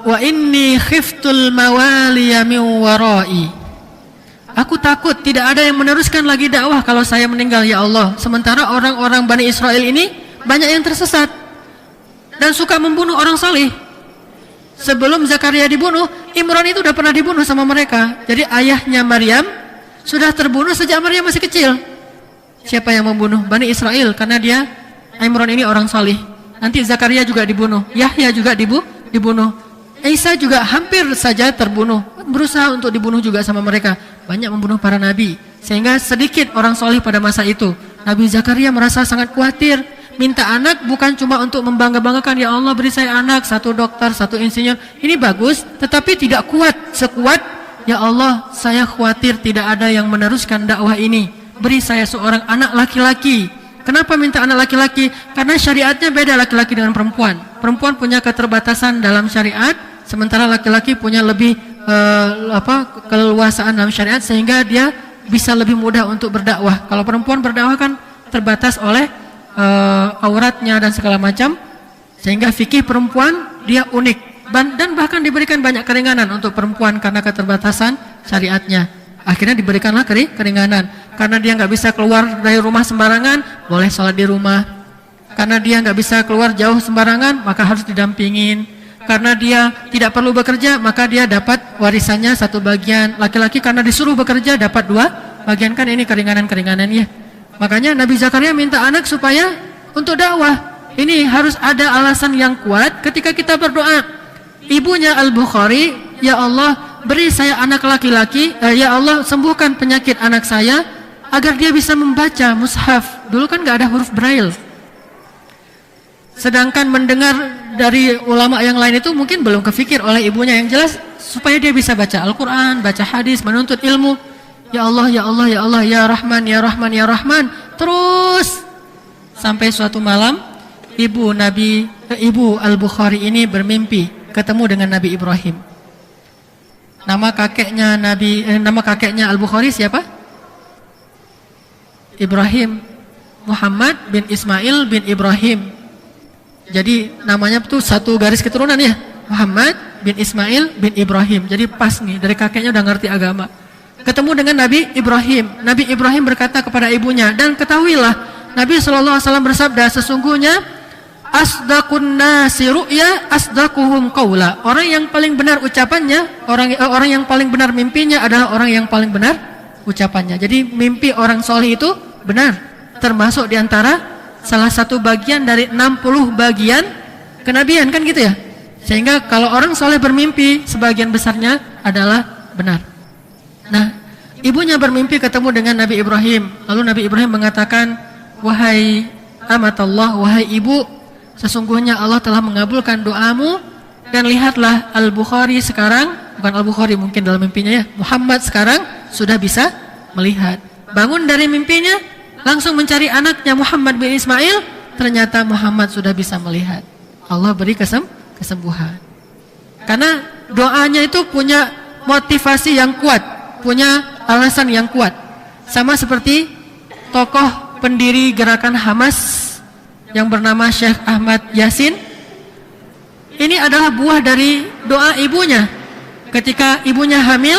S1: Wa inni khiftul mawaliya min warai. Aku takut tidak ada yang meneruskan lagi dakwah kalau saya meninggal, ya Allah. Sementara orang-orang Bani Israel ini banyak yang tersesat dan suka membunuh orang saleh. Sebelum Zakaria dibunuh, Imran itu udah pernah dibunuh sama mereka. Jadi ayahnya Maryam sudah terbunuh sejak Maryam masih kecil. Siapa yang membunuh? Bani Israel, karena dia, Imran ini orang saleh. Nanti Zakaria juga dibunuh, Yahya juga dibunuh. Isa juga hampir saja terbunuh, berusaha untuk dibunuh juga sama mereka. Banyak membunuh para nabi, sehingga sedikit orang soleh pada masa itu. Nabi Zakaria merasa sangat khawatir, minta anak bukan cuma untuk membangga-banggakan, ya Allah beri saya anak, satu dokter, satu insinyur. Ini bagus, tetapi tidak kuat sekuat, ya Allah saya khawatir tidak ada yang meneruskan dakwah ini, beri saya seorang anak laki-laki. Kenapa minta anak laki-laki? Karena syariatnya beda laki-laki dengan perempuan. Perempuan punya keterbatasan dalam syariat, sementara laki-laki punya lebih keleluasaan dalam syariat, sehingga dia bisa lebih mudah untuk berdakwah. Kalau perempuan berdakwah kan terbatas oleh auratnya dan segala macam, sehingga fikih perempuan dia unik, dan bahkan diberikan banyak keringanan untuk perempuan karena keterbatasan syariatnya. Akhirnya diberikanlah keringanan. Karena dia nggak bisa keluar dari rumah sembarangan, boleh sholat di rumah. Karena dia nggak bisa keluar jauh sembarangan, maka harus didampingin. Karena dia tidak perlu bekerja, maka dia dapat warisannya satu bagian. Laki-laki karena disuruh bekerja dapat dua bagian, kan ini keringanan-keringanannya. Makanya Nabi Zakaria minta anak supaya untuk dakwah. Ini harus ada alasan yang kuat ketika kita berdoa. Ibunya Al-Bukhari, ya Allah beri saya anak laki-laki, ya Allah sembuhkan penyakit anak saya agar dia bisa membaca mushaf. Dulu kan gak ada huruf braille. Sedangkan mendengar dari ulama yang lain itu mungkin belum kepikir oleh ibunya. Yang jelas supaya dia bisa baca Al-Quran, baca hadis, menuntut ilmu. Ya Allah, ya Allah, ya Allah, ya Rahman, ya Rahman, ya Rahman. Terus sampai suatu malam ibu Al-Bukhari ini bermimpi ketemu dengan Nabi Ibrahim. Nama kakeknya Al-Bukhari siapa? Ibrahim. Muhammad bin Ismail bin Ibrahim. Jadi namanya tuh satu garis keturunan ya. Muhammad bin Ismail bin Ibrahim. Jadi pas nih, dari kakeknya udah ngerti agama. Ketemu dengan Nabi Ibrahim. Nabi Ibrahim berkata kepada ibunya, dan ketahuilah Nabi SAW bersabda, sesungguhnya asdaqun nasi ru'ya asdaquhum qawla. Orang yang paling benar ucapannya, orang yang paling benar mimpinya adalah orang yang paling benar ucapannya. Jadi mimpi orang soleh itu benar, termasuk diantara salah satu bagian dari 60 bagian kenabian, kan gitu ya. Sehingga kalau orang soleh bermimpi, sebagian besarnya adalah benar. Nah, ibunya bermimpi ketemu dengan Nabi Ibrahim. Lalu Nabi Ibrahim mengatakan, wahai amatallah, wahai ibu, sesungguhnya Allah telah mengabulkan doamu. Dan lihatlah Al-Bukhari sekarang, bukan Al-Bukhari mungkin dalam mimpinya ya, Muhammad sekarang sudah bisa melihat. Bangun dari mimpinya, langsung mencari anaknya Muhammad bin Ismail. Ternyata Muhammad sudah bisa melihat. Allah beri kesembuhan. Karena doanya itu punya motivasi yang kuat, punya alasan yang kuat. Sama seperti tokoh pendiri gerakan Hamas yang bernama Syekh Ahmad Yasin. Ini adalah buah dari doa ibunya. Ketika ibunya hamil,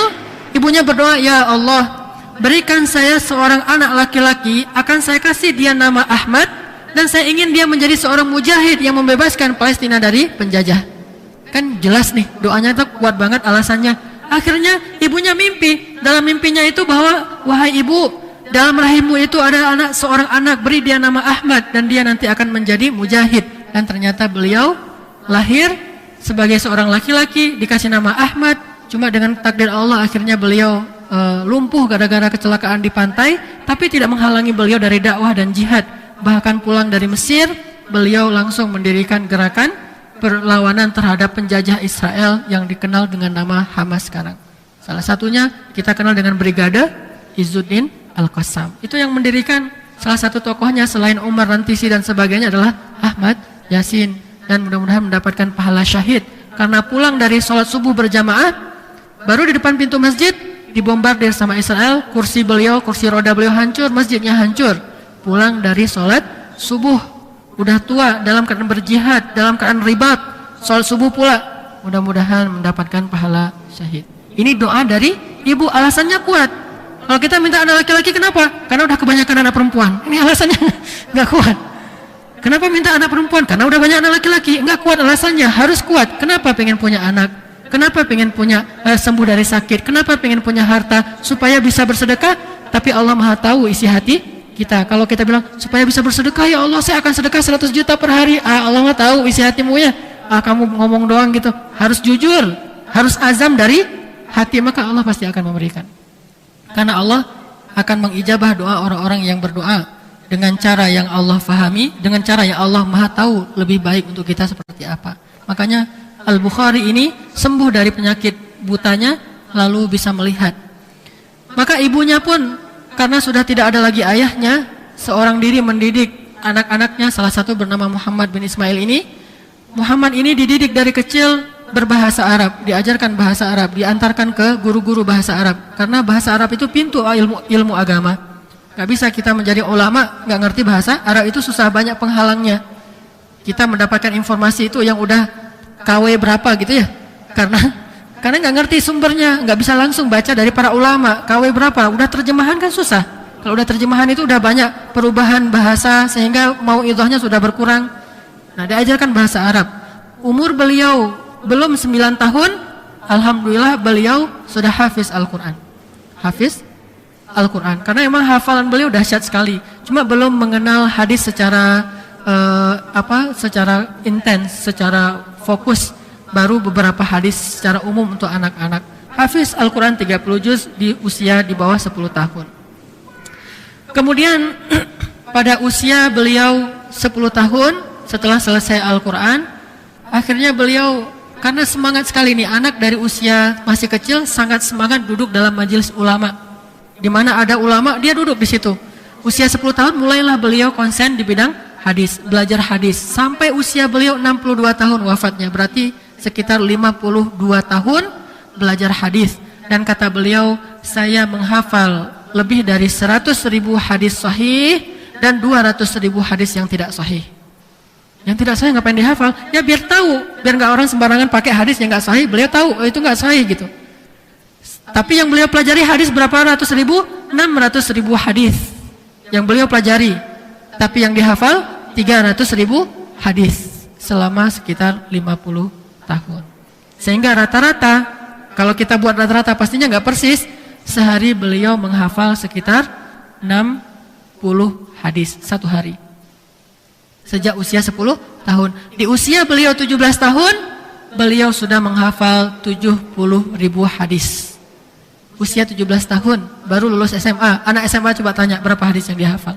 S1: ibunya berdoa, ya Allah, berikan saya seorang anak laki-laki, akan saya kasih dia nama Ahmad, dan saya ingin dia menjadi seorang mujahid yang membebaskan Palestina dari penjajah. Kan jelas nih, doanya itu kuat banget alasannya. Akhirnya ibunya mimpi. Dalam mimpinya itu bahwa, wahai ibu, dalam rahimmu itu ada seorang anak, beri dia nama Ahmad, dan dia nanti akan menjadi mujahid. Dan ternyata beliau lahir sebagai seorang laki-laki, dikasih nama Ahmad. Cuma dengan takdir Allah akhirnya beliau lumpuh gara-gara kecelakaan di pantai, tapi tidak menghalangi beliau dari dakwah dan jihad. Bahkan pulang dari Mesir, beliau langsung mendirikan gerakan perlawanan terhadap penjajah Israel yang dikenal dengan nama Hamas sekarang. Salah satunya kita kenal dengan Brigade Izzuddin Al-Qassam. Itu yang mendirikan. Salah satu tokohnya selain Umar Rantisi dan sebagainya adalah Ahmad Yasin. Dan mudah-mudahan mendapatkan pahala syahid. Karena pulang dari sholat subuh berjamaah, baru di depan pintu masjid dibombardir sama Israel, kursi roda beliau hancur, masjidnya hancur. Pulang dari sholat subuh, udah tua, dalam keadaan berjihad, dalam keadaan ribat, sholat subuh pula. Mudah-mudahan mendapatkan pahala syahid. Ini doa dari ibu, alasannya kuat. Kalau kita minta anak laki-laki, kenapa? Karena udah kebanyakan anak perempuan. Ini alasannya nggak kuat. Kenapa minta anak perempuan? Karena udah banyak anak laki-laki. Nggak kuat alasannya, harus kuat. Kenapa pengen punya anak? Kenapa pengen punya sembuh dari sakit? Kenapa pengen punya harta? Supaya bisa bersedekah. Tapi Allah Maha tahu isi hati kita. Kalau kita bilang supaya bisa bersedekah, ya Allah saya akan sedekah 100 juta per hari. Allah Maha tahu isi hatimu ya. Kamu ngomong doang gitu. Harus jujur, harus azam dari hati, maka Allah pasti akan memberikan. Karena Allah akan mengijabah doa orang-orang yang berdoa dengan cara yang Allah fahami, dengan cara yang Allah Maha tahu lebih baik untuk kita seperti apa. Makanya Al-Bukhari ini sembuh dari penyakit butanya, lalu bisa melihat. Maka ibunya pun karena sudah tidak ada lagi ayahnya, seorang diri mendidik anak-anaknya, salah satu bernama Muhammad bin Ismail ini. Muhammad ini dididik dari kecil berbahasa Arab, diajarkan bahasa Arab, diantarkan ke guru-guru bahasa Arab. Karena bahasa Arab itu pintu ilmu agama. Gak bisa kita menjadi ulama gak ngerti bahasa Arab, itu susah, banyak penghalangnya. Kita mendapatkan informasi itu yang udah KW berapa gitu ya. Karena gak ngerti sumbernya, gak bisa langsung baca dari para ulama. KW berapa, udah terjemahan kan susah. Kalau udah terjemahan itu udah banyak perubahan bahasa sehingga mau idhahnya sudah berkurang. Nah, diajarkan bahasa Arab. Umur beliau belum 9 tahun, alhamdulillah beliau sudah hafiz Al-Quran. Hafiz Al-Quran, karena memang hafalan beliau dahsyat sekali. cuma belum mengenal hadis secara secara intens, secara fokus. Baru beberapa hadis secara umum untuk anak-anak. Hafiz Al-Quran 30 juz di usia di bawah 10 tahun. Kemudian pada usia beliau 10 tahun setelah selesai Al-Quran, akhirnya beliau karena semangat sekali nih, anak dari usia masih kecil sangat semangat duduk dalam majelis ulama. Di mana ada ulama, dia duduk di situ. Usia 10 tahun mulailah beliau konsen di bidang hadis, belajar hadis. Sampai usia beliau 62 tahun wafatnya, berarti sekitar 52 tahun belajar hadis. Dan kata beliau, saya menghafal lebih dari 100.000 hadis sahih dan 200.000 hadis yang tidak sahih. Yang tidak sahih ngapain dihafal? Ya biar tahu, biar nggak orang sembarangan pakai hadis yang nggak sahih. Beliau tahu itu nggak sahih gitu. Tapi yang beliau pelajari hadis berapa ratus ribu? 600.000 hadis yang beliau pelajari. Tapi yang dihafal 300.000 hadis selama sekitar 50 tahun. Sehingga rata-rata, kalau kita buat rata-rata pastinya nggak persis, sehari beliau menghafal sekitar 60 hadis satu hari. Sejak usia 10 tahun. Di usia beliau 17 tahun, beliau sudah menghafal 70.000 hadis. Usia 17 tahun, baru lulus SMA. Anak SMA coba tanya berapa hadis yang dihafal.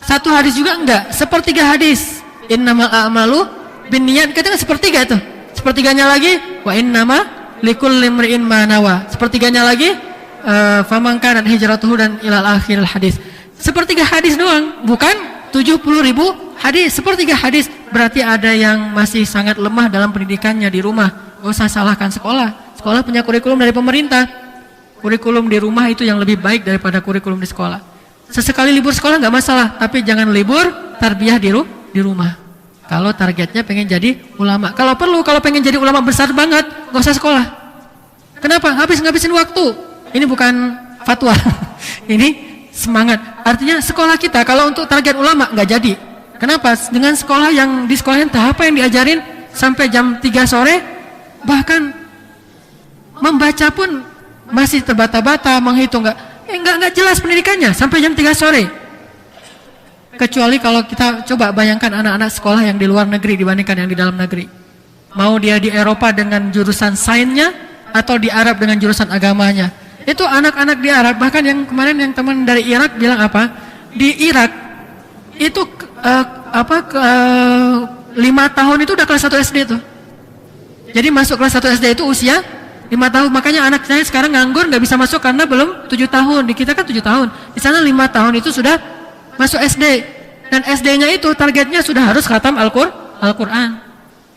S1: Satu hadis juga enggak, sepertiga hadis. Innamal a'malu binniyat, kita kan sepertiga itu. Sepertiganya lagi wa innama likulli imri'in ma nawa. Sepertiganya lagi faman kanat hijratuhu dan ilal akhiril hadis. Sepertiga hadis doang, bukan 70.000 hadis. Sepertiga hadis, berarti ada yang masih sangat lemah dalam pendidikannya di rumah. Gak usah salahkan sekolah. Sekolah punya kurikulum dari pemerintah. Kurikulum di rumah itu yang lebih baik daripada kurikulum di sekolah. Sesekali libur sekolah nggak masalah, tapi jangan libur tarbiyah di rumah. Kalau targetnya pengen jadi ulama, kalau perlu, kalau pengen jadi ulama besar banget, gak usah sekolah. Kenapa? Ngabisin waktu. Ini bukan fatwa, ini semangat. Artinya sekolah kita kalau untuk target ulama nggak jadi. Kenapa? Dengan sekolah yang di sekolahnya entah apa yang diajarin sampai jam 3 sore, bahkan membaca pun masih terbata-bata, menghitung nggak jelas pendidikannya sampai jam 3 sore. Kecuali kalau kita coba bayangkan anak-anak sekolah yang di luar negeri dibandingkan yang di dalam negeri. Mau dia di Eropa dengan jurusan sainsnya atau di Arab dengan jurusan agamanya. Itu anak-anak di Arab, bahkan yang kemarin yang teman dari Irak bilang apa? Di Irak itu 5 tahun itu udah kelas 1 SD tuh. Jadi masuk kelas 1 SD itu usia 5 tahun. Makanya anak saya sekarang nganggur nggak bisa masuk karena belum 7 tahun. Di kita kan 7 tahun. Di sana 5 tahun itu sudah masuk SD, dan SD-nya itu targetnya sudah harus khatam Al-Quran.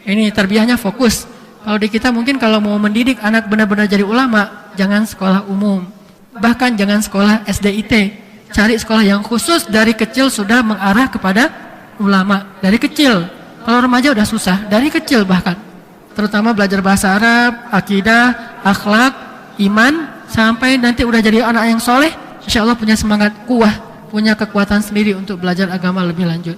S1: Ini tarbiyahnya fokus. Kalau di kita mungkin kalau mau mendidik anak benar-benar jadi ulama, jangan sekolah umum, bahkan jangan sekolah SDIT. Cari sekolah yang khusus dari kecil sudah mengarah kepada ulama. Dari kecil, kalau remaja udah susah, dari kecil bahkan. Terutama belajar bahasa Arab, akidah, akhlak, iman, sampai nanti udah jadi anak yang soleh, insya Allah punya semangat kuah, punya kekuatan sendiri untuk belajar agama lebih lanjut.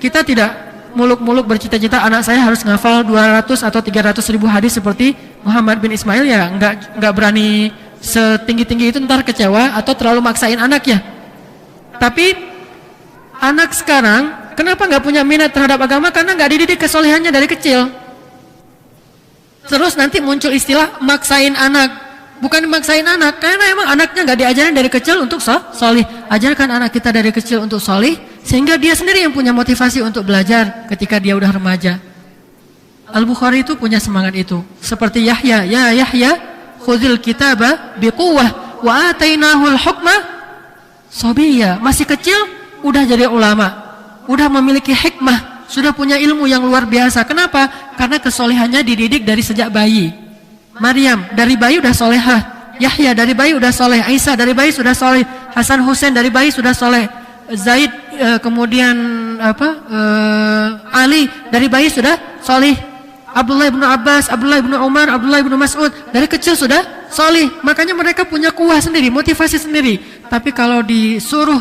S1: Kita tidak muluk-muluk bercita-cita anak saya harus ngafal 200 atau 300.000 hadis seperti Muhammad bin Ismail, ya nggak berani setinggi-tinggi itu, ntar kecewa atau terlalu maksain anaknya. Tapi anak sekarang kenapa nggak punya minat terhadap agama? Karena nggak dididik kesolehannya dari kecil. Terus nanti muncul istilah maksain anak. Bukan maksain anak, karena emang anaknya nggak diajarin dari kecil untuk solih. Ajarkan anak kita dari kecil untuk solih, sehingga dia sendiri yang punya motivasi untuk belajar ketika dia udah remaja. Al-Bukhari itu punya semangat itu. Seperti Yahya, ya Yahya, khudhil kitaba biquwwah wa atainahul hukma sabiyya. Masih kecil udah jadi ulama, udah memiliki hikmah, sudah punya ilmu yang luar biasa. Kenapa? Karena kesolehannya dididik dari sejak bayi. Maryam dari bayi udah solehah, Yahya dari bayi udah soleh, Aisyah dari bayi sudah soleh, Hasan Husain dari bayi sudah soleh, Zaid kemudian Ali dari bayi sudah soleh, Abdullah bin Abbas, Abdullah bin Umar, Abdullah bin Mas'ud dari kecil sudah soleh. Makanya mereka punya kuah sendiri, motivasi sendiri. Tapi kalau disuruh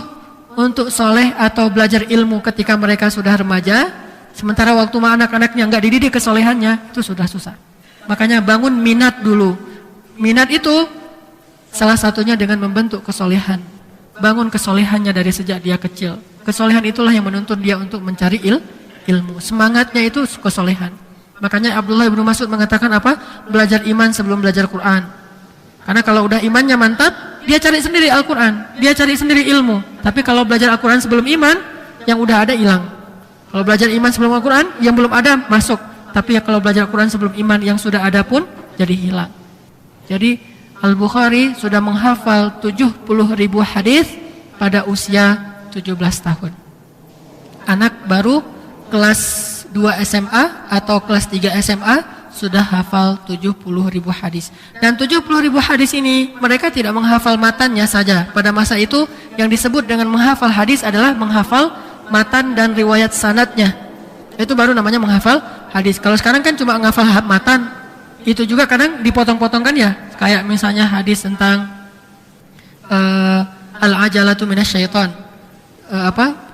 S1: untuk soleh atau belajar ilmu ketika mereka sudah remaja, sementara waktu anak-anaknya nggak dididik kesolehannya, itu sudah susah. Makanya bangun minat dulu. Minat itu salah satunya dengan membentuk kesolehan. bangun kesolehannya dari sejak dia kecil. Kesolehan itulah yang menuntun dia untuk mencari ilmu. Semangatnya itu kesolehan. Makanya Abdullah bin Mas'ud mengatakan apa? Belajar iman sebelum belajar Quran. Karena kalau udah imannya mantap, dia cari sendiri Al-Quran, dia cari sendiri ilmu. Tapi kalau belajar Al-Quran sebelum iman, yang udah ada hilang. Kalau belajar iman sebelum Al-Quran, yang belum ada masuk. Tapi ya kalau belajar Al-Quran sebelum iman, yang sudah ada pun jadi hilang. Jadi Al-Bukhari sudah menghafal 70.000 hadis pada usia 17 tahun. Anak baru kelas 2 SMA atau kelas 3 SMA sudah hafal 70.000 hadis. Dan 70.000 hadis ini mereka tidak menghafal matannya saja. Pada masa itu yang disebut dengan menghafal hadis adalah menghafal matan dan riwayat sanadnya. Itu baru namanya menghafal hadis. Kalau sekarang kan cuma menghafal matan. Itu juga kadang dipotong-potongkan ya. Kayak misalnya hadis tentang al-ajalatu minasyaiton.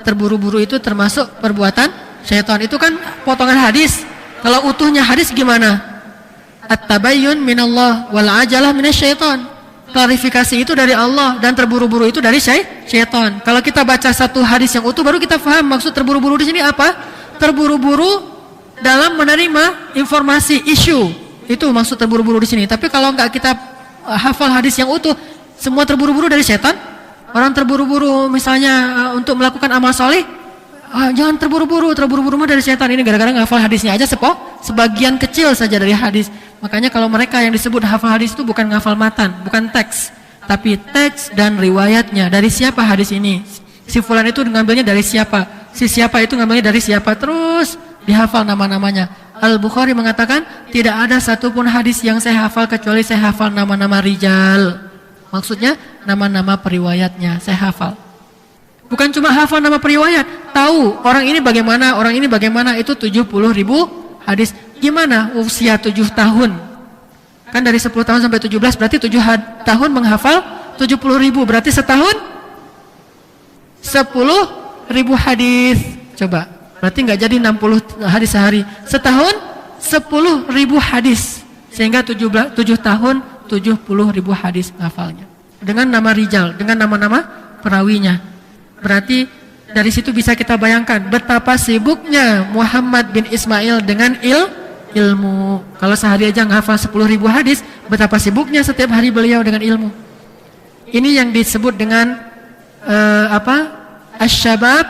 S1: Terburu-buru itu termasuk perbuatan syaitan. Itu kan potongan hadis. Kalau utuhnya hadis gimana? At-tabayyun minallah wal ajalah minasyaiton. Klarifikasi itu dari Allah dan terburu-buru itu dari syaitan. Kalau kita baca satu hadis yang utuh baru kita paham maksud terburu-buru di sini apa? Terburu-buru dalam menerima informasi isu. Itu maksud terburu-buru di sini. Tapi kalau enggak kita hafal hadis yang utuh, semua terburu-buru dari syaitan. Orang terburu-buru misalnya untuk melakukan amal soleh, jangan terburu-buru mah dari setan. Ini gara-gara ngafal hadisnya aja sebagian kecil saja dari hadis. Makanya kalau mereka yang disebut hafal hadis itu bukan ngafal matan, bukan teks, tapi teks dan riwayatnya. Dari siapa hadis ini? Si fulan itu ngambilnya dari siapa? Si siapa itu ngambilnya dari siapa? Terus dihafal nama-namanya. Al-Bukhari mengatakan tidak ada satupun hadis yang saya hafal kecuali saya hafal nama-nama rijal. Maksudnya nama-nama periwayatnya saya hafal. Bukan cuma hafal nama periwayat, tahu orang ini bagaimana, itu 70.000 hadis. Gimana usia 7 tahun? Kan dari 10 tahun sampai 17 berarti 7 tahun menghafal 70.000, berarti setahun 10.000 hadis. Coba, berarti nggak jadi 60 hadis sehari. Setahun 10.000 hadis. Sehingga 7 tahun 70.000 hadis hafalnya. Dengan nama rijal, dengan nama-nama perawinya. Berarti dari situ bisa kita bayangkan betapa sibuknya Muhammad bin Ismail dengan ilmu. Kalau sehari aja ngafal 10.000 hadis, betapa sibuknya setiap hari beliau dengan ilmu. Ini yang disebut dengan asyabab,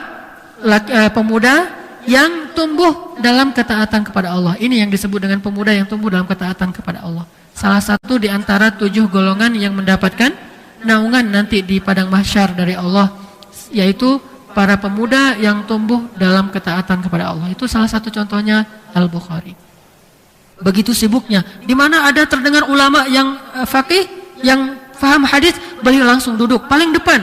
S1: pemuda yang tumbuh dalam ketaatan kepada Allah. Ini yang disebut dengan pemuda yang tumbuh dalam ketaatan kepada Allah. Salah satu di antara 7 golongan yang mendapatkan naungan nanti di padang mahsyar dari Allah, yaitu para pemuda yang tumbuh dalam ketaatan kepada Allah. Itu salah satu contohnya Al-Bukhari. Begitu sibuknya. Di mana ada terdengar ulama yang faqih, yang faham hadis, beliau langsung duduk paling depan.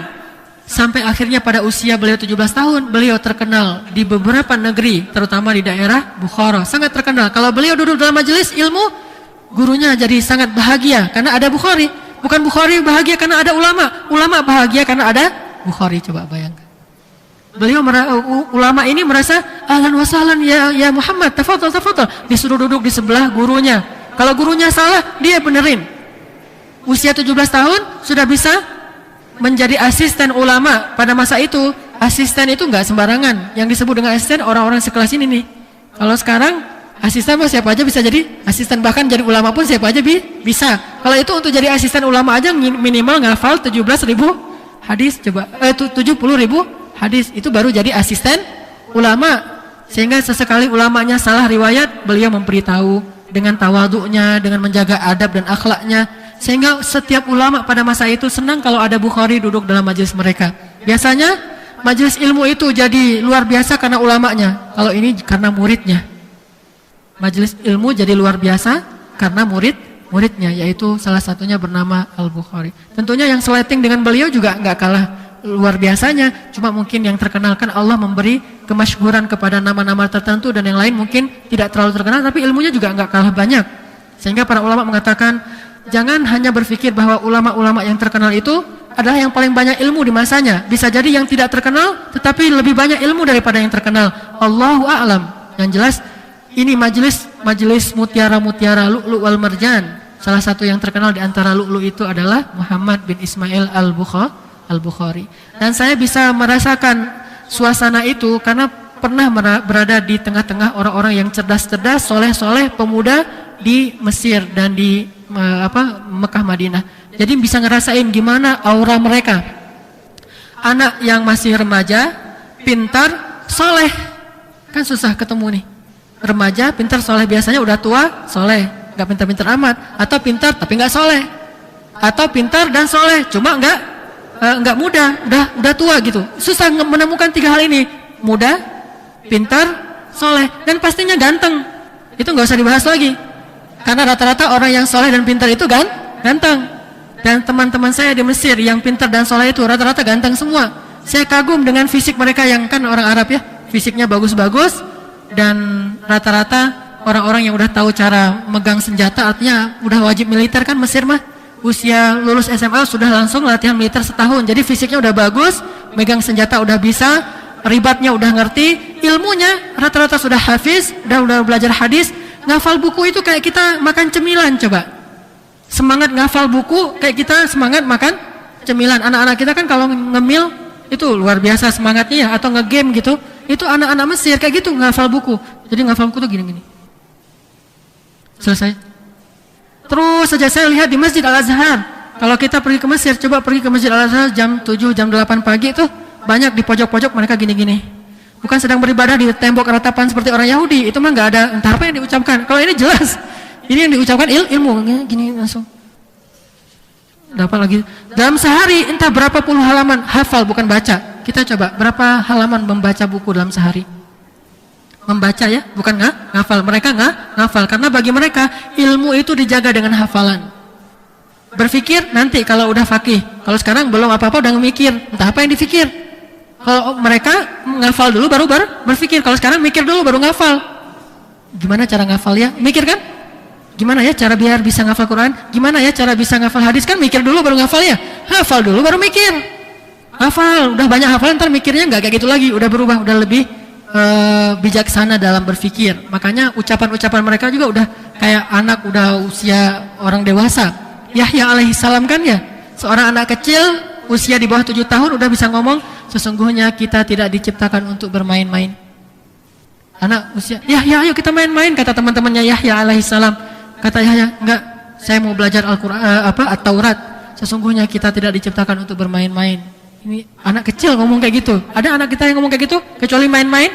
S1: Sampai akhirnya pada usia beliau 17 tahun, beliau terkenal di beberapa negeri, terutama di daerah Bukhara. Sangat terkenal. Kalau beliau duduk dalam majelis ilmu, gurunya jadi sangat bahagia karena ada Bukhari. Bukan Bukhari bahagia karena ada ulama. Ulama bahagia karena ada Bukhari. Coba bayangkan. Beliau ulama ini merasa ahlan wa sahlan ya Muhammad, tafadhal. Disuruh duduk di sebelah gurunya. Kalau gurunya salah, dia benerin. Usia 17 tahun sudah bisa menjadi asisten ulama. Pada masa itu, asisten itu enggak sembarangan. Yang disebut dengan asisten orang-orang sekelas ini nih. Kalau sekarang asisten mah siapa aja bisa jadi asisten, bahkan jadi ulama pun siapa aja bisa. Kalau itu untuk jadi asisten ulama aja minimal ngafal 17.000 hadis, coba 70.000 hadis, itu baru jadi asisten ulama. Sehingga sesekali ulamanya salah riwayat, beliau memberitahu dengan tawadhu'nya, dengan menjaga adab dan akhlaknya. Sehingga setiap ulama pada masa itu senang kalau ada Bukhari duduk dalam majelis mereka. Biasanya majelis ilmu itu jadi luar biasa karena ulamanya. Kalau ini karena muridnya. Majelis ilmu jadi luar biasa karena muridnya, yaitu salah satunya bernama Al-Bukhari. Tentunya yang seleting dengan beliau juga nggak kalah luar biasanya. Cuma mungkin yang terkenal kan Allah memberi kemasyhuran kepada nama-nama tertentu, dan yang lain mungkin tidak terlalu terkenal, tapi ilmunya juga nggak kalah banyak. Sehingga para ulama mengatakan jangan hanya berpikir bahwa ulama-ulama yang terkenal itu adalah yang paling banyak ilmu di masanya. Bisa jadi yang tidak terkenal tetapi lebih banyak ilmu daripada yang terkenal. Allahu a'lam. Yang jelas ini majelis mutiara-mutiara, lu'lu' wal marjan. Salah satu yang terkenal di antara lu'lu' itu adalah Muhammad bin Ismail Al-Bukhari. Dan saya bisa merasakan suasana itu karena pernah berada di tengah-tengah orang-orang yang cerdas-cerdas, soleh-soleh, pemuda di Mesir dan di Mekah Madinah. Jadi bisa ngerasain gimana aura mereka. Anak yang masih remaja, pintar, soleh. Kan susah ketemu nih. Remaja, pintar, soleh, biasanya udah tua, soleh, nggak pintar-pintar amat. Atau pintar tapi nggak soleh. Atau pintar dan soleh, cuma nggak muda, udah tua gitu. Susah menemukan tiga hal ini: muda, pintar, soleh, dan pastinya ganteng. Itu nggak usah dibahas lagi, karena rata-rata orang yang soleh dan pintar itu ganteng. Dan teman-teman saya di Mesir yang pintar dan soleh itu rata-rata ganteng semua. Saya kagum dengan fisik mereka yang kan orang Arab ya, fisiknya bagus-bagus, dan rata-rata orang-orang yang udah tahu cara megang senjata, artinya udah wajib militer kan Mesir mah. Usia lulus SMA sudah langsung latihan militer setahun. Jadi fisiknya udah bagus, megang senjata udah bisa, ribatnya udah ngerti, ilmunya rata-rata sudah hafiz, udah belajar hadis. Ngafal buku itu kayak kita makan cemilan coba. Semangat ngafal buku kayak kita semangat makan cemilan. Anak-anak kita kan kalau ngemil itu luar biasa semangatnya ya, atau ngegame gitu. Itu anak-anak Mesir kayak gitu ngafal buku. Jadi ngafal buku tuh gini-gini. Selesai. Terus saja saya lihat di Masjid Al-Azhar. Kalau kita pergi ke Mesir, coba pergi ke Masjid Al-Azhar jam 7, jam 8 pagi tuh banyak di pojok-pojok mereka gini-gini. Bukan sedang beribadah di tembok ratapan seperti orang Yahudi. Itu mah nggak ada entah apa yang diucapkan. Kalau ini jelas. Ini yang diucapkan ilmu gini langsung. Dapat lagi. Dalam sehari entah berapa puluh halaman hafal, bukan baca. Kita coba berapa halaman membaca buku dalam sehari. Membaca ya, bukan ngafal. Mereka ngafal karena bagi mereka ilmu itu dijaga dengan hafalan. Berpikir nanti kalau udah fakih. Kalau sekarang belum apa-apa udah mikir, entah apa yang dipikir. Kalau mereka ngafal dulu baru berpikir. Kalau sekarang mikir dulu baru ngafal. Gimana cara ngafal ya? Mikir kan? Gimana ya cara biar bisa ngafal Quran? Gimana ya cara bisa ngafal hadis? Kan mikir dulu baru ngafal ya? Hafal dulu baru mikir. Hafal, udah banyak hafalan ntar mikirnya nggak kayak gitu lagi. Udah berubah, udah lebih bijaksana dalam berpikir. Makanya ucapan-ucapan mereka juga udah kayak anak udah usia orang dewasa. Yahya alaihissalam kan ya, seorang anak kecil usia di bawah 7 tahun udah bisa ngomong, sesungguhnya kita tidak diciptakan untuk bermain-main. Anak usia, Yahya ayo kita main-main, kata teman-temannya Yahya alaihissalam. Kata Yahya, enggak, saya mau belajar Al-Quran, At-Taurat. Sesungguhnya kita tidak diciptakan untuk bermain-main. Ini anak kecil ngomong kayak gitu. Ada anak kita yang ngomong kayak gitu kecuali main-main?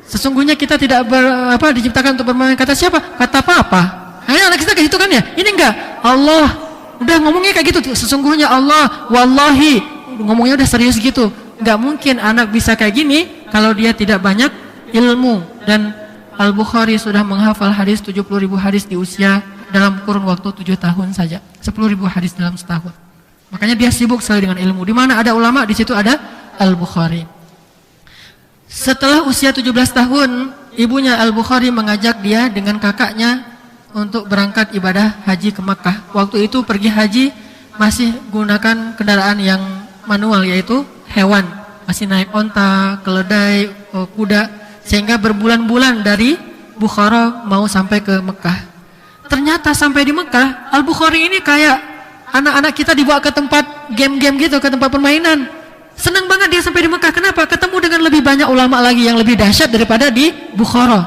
S1: Sesungguhnya kita tidak diciptakan untuk bermain. Kata siapa? Kata papa. Anak kita kayak gitu kan ya? Ini enggak. Allah udah ngomongnya kayak gitu. Sesungguhnya Allah, wallahi, ngomongnya udah serius gitu. Enggak mungkin anak bisa kayak gini kalau dia tidak banyak ilmu. Dan Al-Bukhari sudah menghafal hadis 70.000 hadis di usia dalam kurun waktu 7 tahun saja. 10.000 hadis dalam setahun. Makanya dia sibuk sekali dengan ilmu. Di mana ada ulama, di situ ada Al-Bukhari. Setelah usia 17 tahun, ibunya Al-Bukhari mengajak dia dengan kakaknya untuk berangkat ibadah haji ke Makkah. Waktu itu pergi haji masih gunakan kendaraan yang manual, yaitu hewan. Masih naik onta, keledai, kuda. Sehingga berbulan-bulan dari Bukhara mau sampai ke Makkah. Ternyata sampai di Makkah, Al-Bukhari ini kayak anak-anak kita dibawa ke tempat game-game gitu, ke tempat permainan. Senang banget dia sampai di Mekah. Kenapa? Ketemu dengan lebih banyak ulama lagi yang lebih dahsyat daripada di Bukhara.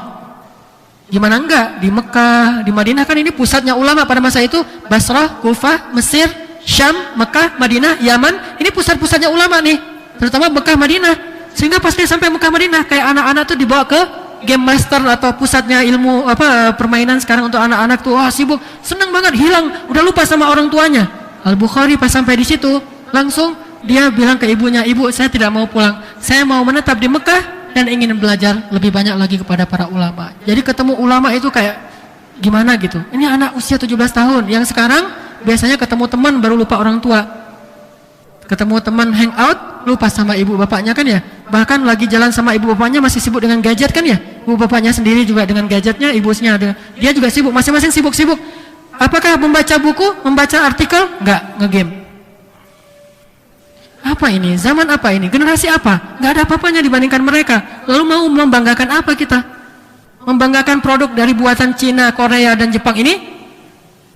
S1: Gimana enggak? Di Mekah, di Madinah kan ini pusatnya ulama pada masa itu. Basrah, Kufah, Mesir, Syam, Mekah, Madinah, Yaman. Ini pusat-pusatnya ulama nih. Terutama Mekah, Madinah. Sehingga pas dia sampai Mekah, Madinah, kayak anak-anak tuh dibawa ke game master atau pusatnya ilmu permainan sekarang untuk anak-anak tuh. Wah, sibuk, senang banget, hilang, udah lupa sama orang tuanya. Al-Bukhari pas sampai di situ langsung dia bilang ke ibunya, "Ibu, saya tidak mau pulang. Saya mau menetap di Mekah dan ingin belajar lebih banyak lagi kepada para ulama." Jadi ketemu ulama itu kayak gimana gitu. Ini anak usia 17 tahun yang sekarang biasanya ketemu teman baru lupa orang tua. Ketemu teman hangout lupa sama ibu bapaknya kan ya. Bahkan lagi jalan sama ibu bapaknya masih sibuk dengan gadget kan ya. Ibu bapaknya sendiri juga dengan gadgetnya, ibunya dia juga sibuk, masing-masing sibuk-sibuk. Apakah membaca buku, membaca artikel? Enggak, ngegame. Apa ini? Zaman apa ini? Generasi apa? Enggak ada apa-apanya dibandingkan mereka. Lalu mau membanggakan apa kita? Membanggakan produk dari buatan Cina, Korea, dan Jepang ini?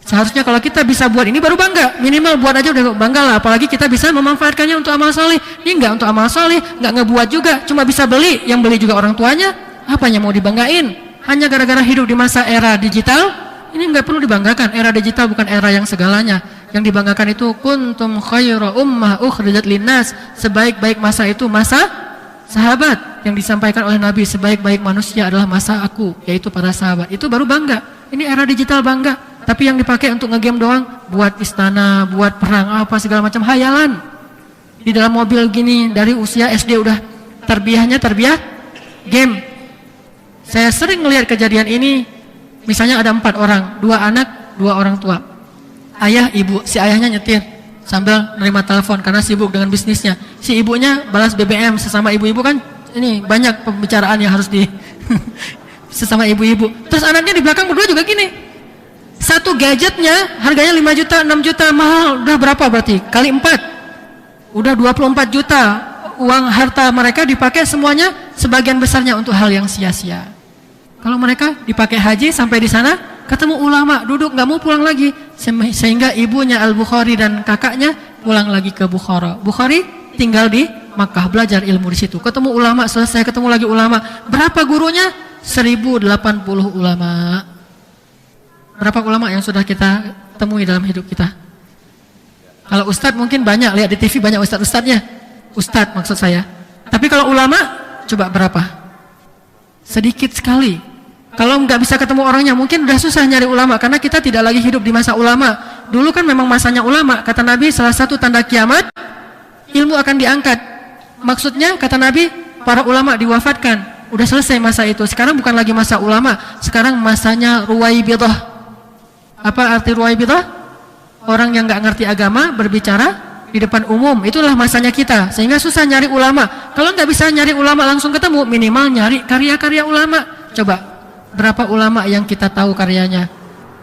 S1: Seharusnya kalau kita bisa buat ini baru bangga. Minimal buat aja udah bangga lah. Apalagi kita bisa memanfaatkannya untuk amal soleh. Ini enggak untuk amal soleh, enggak ngebuat juga. Cuma bisa beli. Yang beli juga orang tuanya. Apanya mau dibanggain? Hanya gara-gara hidup di masa era digital. Ini enggak perlu dibanggakan. Era digital bukan era yang segalanya. Yang dibanggakan itu kuntum khayra ummah ukhrijat linnas. Sebaik-baik masa itu masa sahabat. Yang disampaikan oleh Nabi, sebaik-baik manusia adalah masa aku, yaitu para sahabat. Itu baru bangga. Ini era digital bangga. Tapi yang dipakai untuk ngegame doang, buat istana, buat perang, apa segala macam hayalan. Di dalam mobil gini, dari usia SD udah terbiah game. Saya sering melihat kejadian ini. Misalnya ada 4 orang, 2 anak, 2 orang tua. Ayah, ibu, si ayahnya nyetir sambil nerima telepon karena sibuk dengan bisnisnya. Si ibunya balas BBM. Sesama ibu-ibu kan ini banyak pembicaraan yang harus di sesama ibu-ibu. Terus anaknya di belakang berdua juga gini. Satu gadgetnya harganya 5 juta, 6 juta, mahal. Udah berapa berarti? Kali 4. Udah 24 juta. Uang harta mereka dipakai semuanya, sebagian besarnya untuk hal yang sia-sia. Kalau mereka dipakai haji sampai di sana, ketemu ulama, duduk nggak mau pulang lagi. Sehingga ibunya Al-Bukhari dan kakaknya pulang lagi ke Bukhara. Bukhari tinggal di Makkah, belajar ilmu di situ. Ketemu ulama, selesai ketemu lagi ulama. Berapa gurunya? 1080 ulama. Berapa ulama yang sudah kita temui dalam hidup kita? Kalau ustadz mungkin banyak, lihat di TV banyak ustadz-ustadznya. Ustadz maksud saya. Tapi kalau ulama, coba berapa? Sedikit sekali. Kalau nggak bisa ketemu orangnya, mungkin udah susah nyari ulama. Karena kita tidak lagi hidup di masa ulama. Dulu kan memang masanya ulama. Kata Nabi, salah satu tanda kiamat, ilmu akan diangkat. Maksudnya, kata Nabi, para ulama diwafatkan. Udah selesai masa itu. Sekarang bukan lagi masa ulama. Sekarang masanya ruwaibidah. Apa arti ruwaibidah? Orang yang nggak ngerti agama berbicara di depan umum. Itulah masanya kita. Sehingga susah nyari ulama. Kalau nggak bisa nyari ulama langsung ketemu, minimal nyari karya-karya ulama. Coba, berapa ulama yang kita tahu karyanya?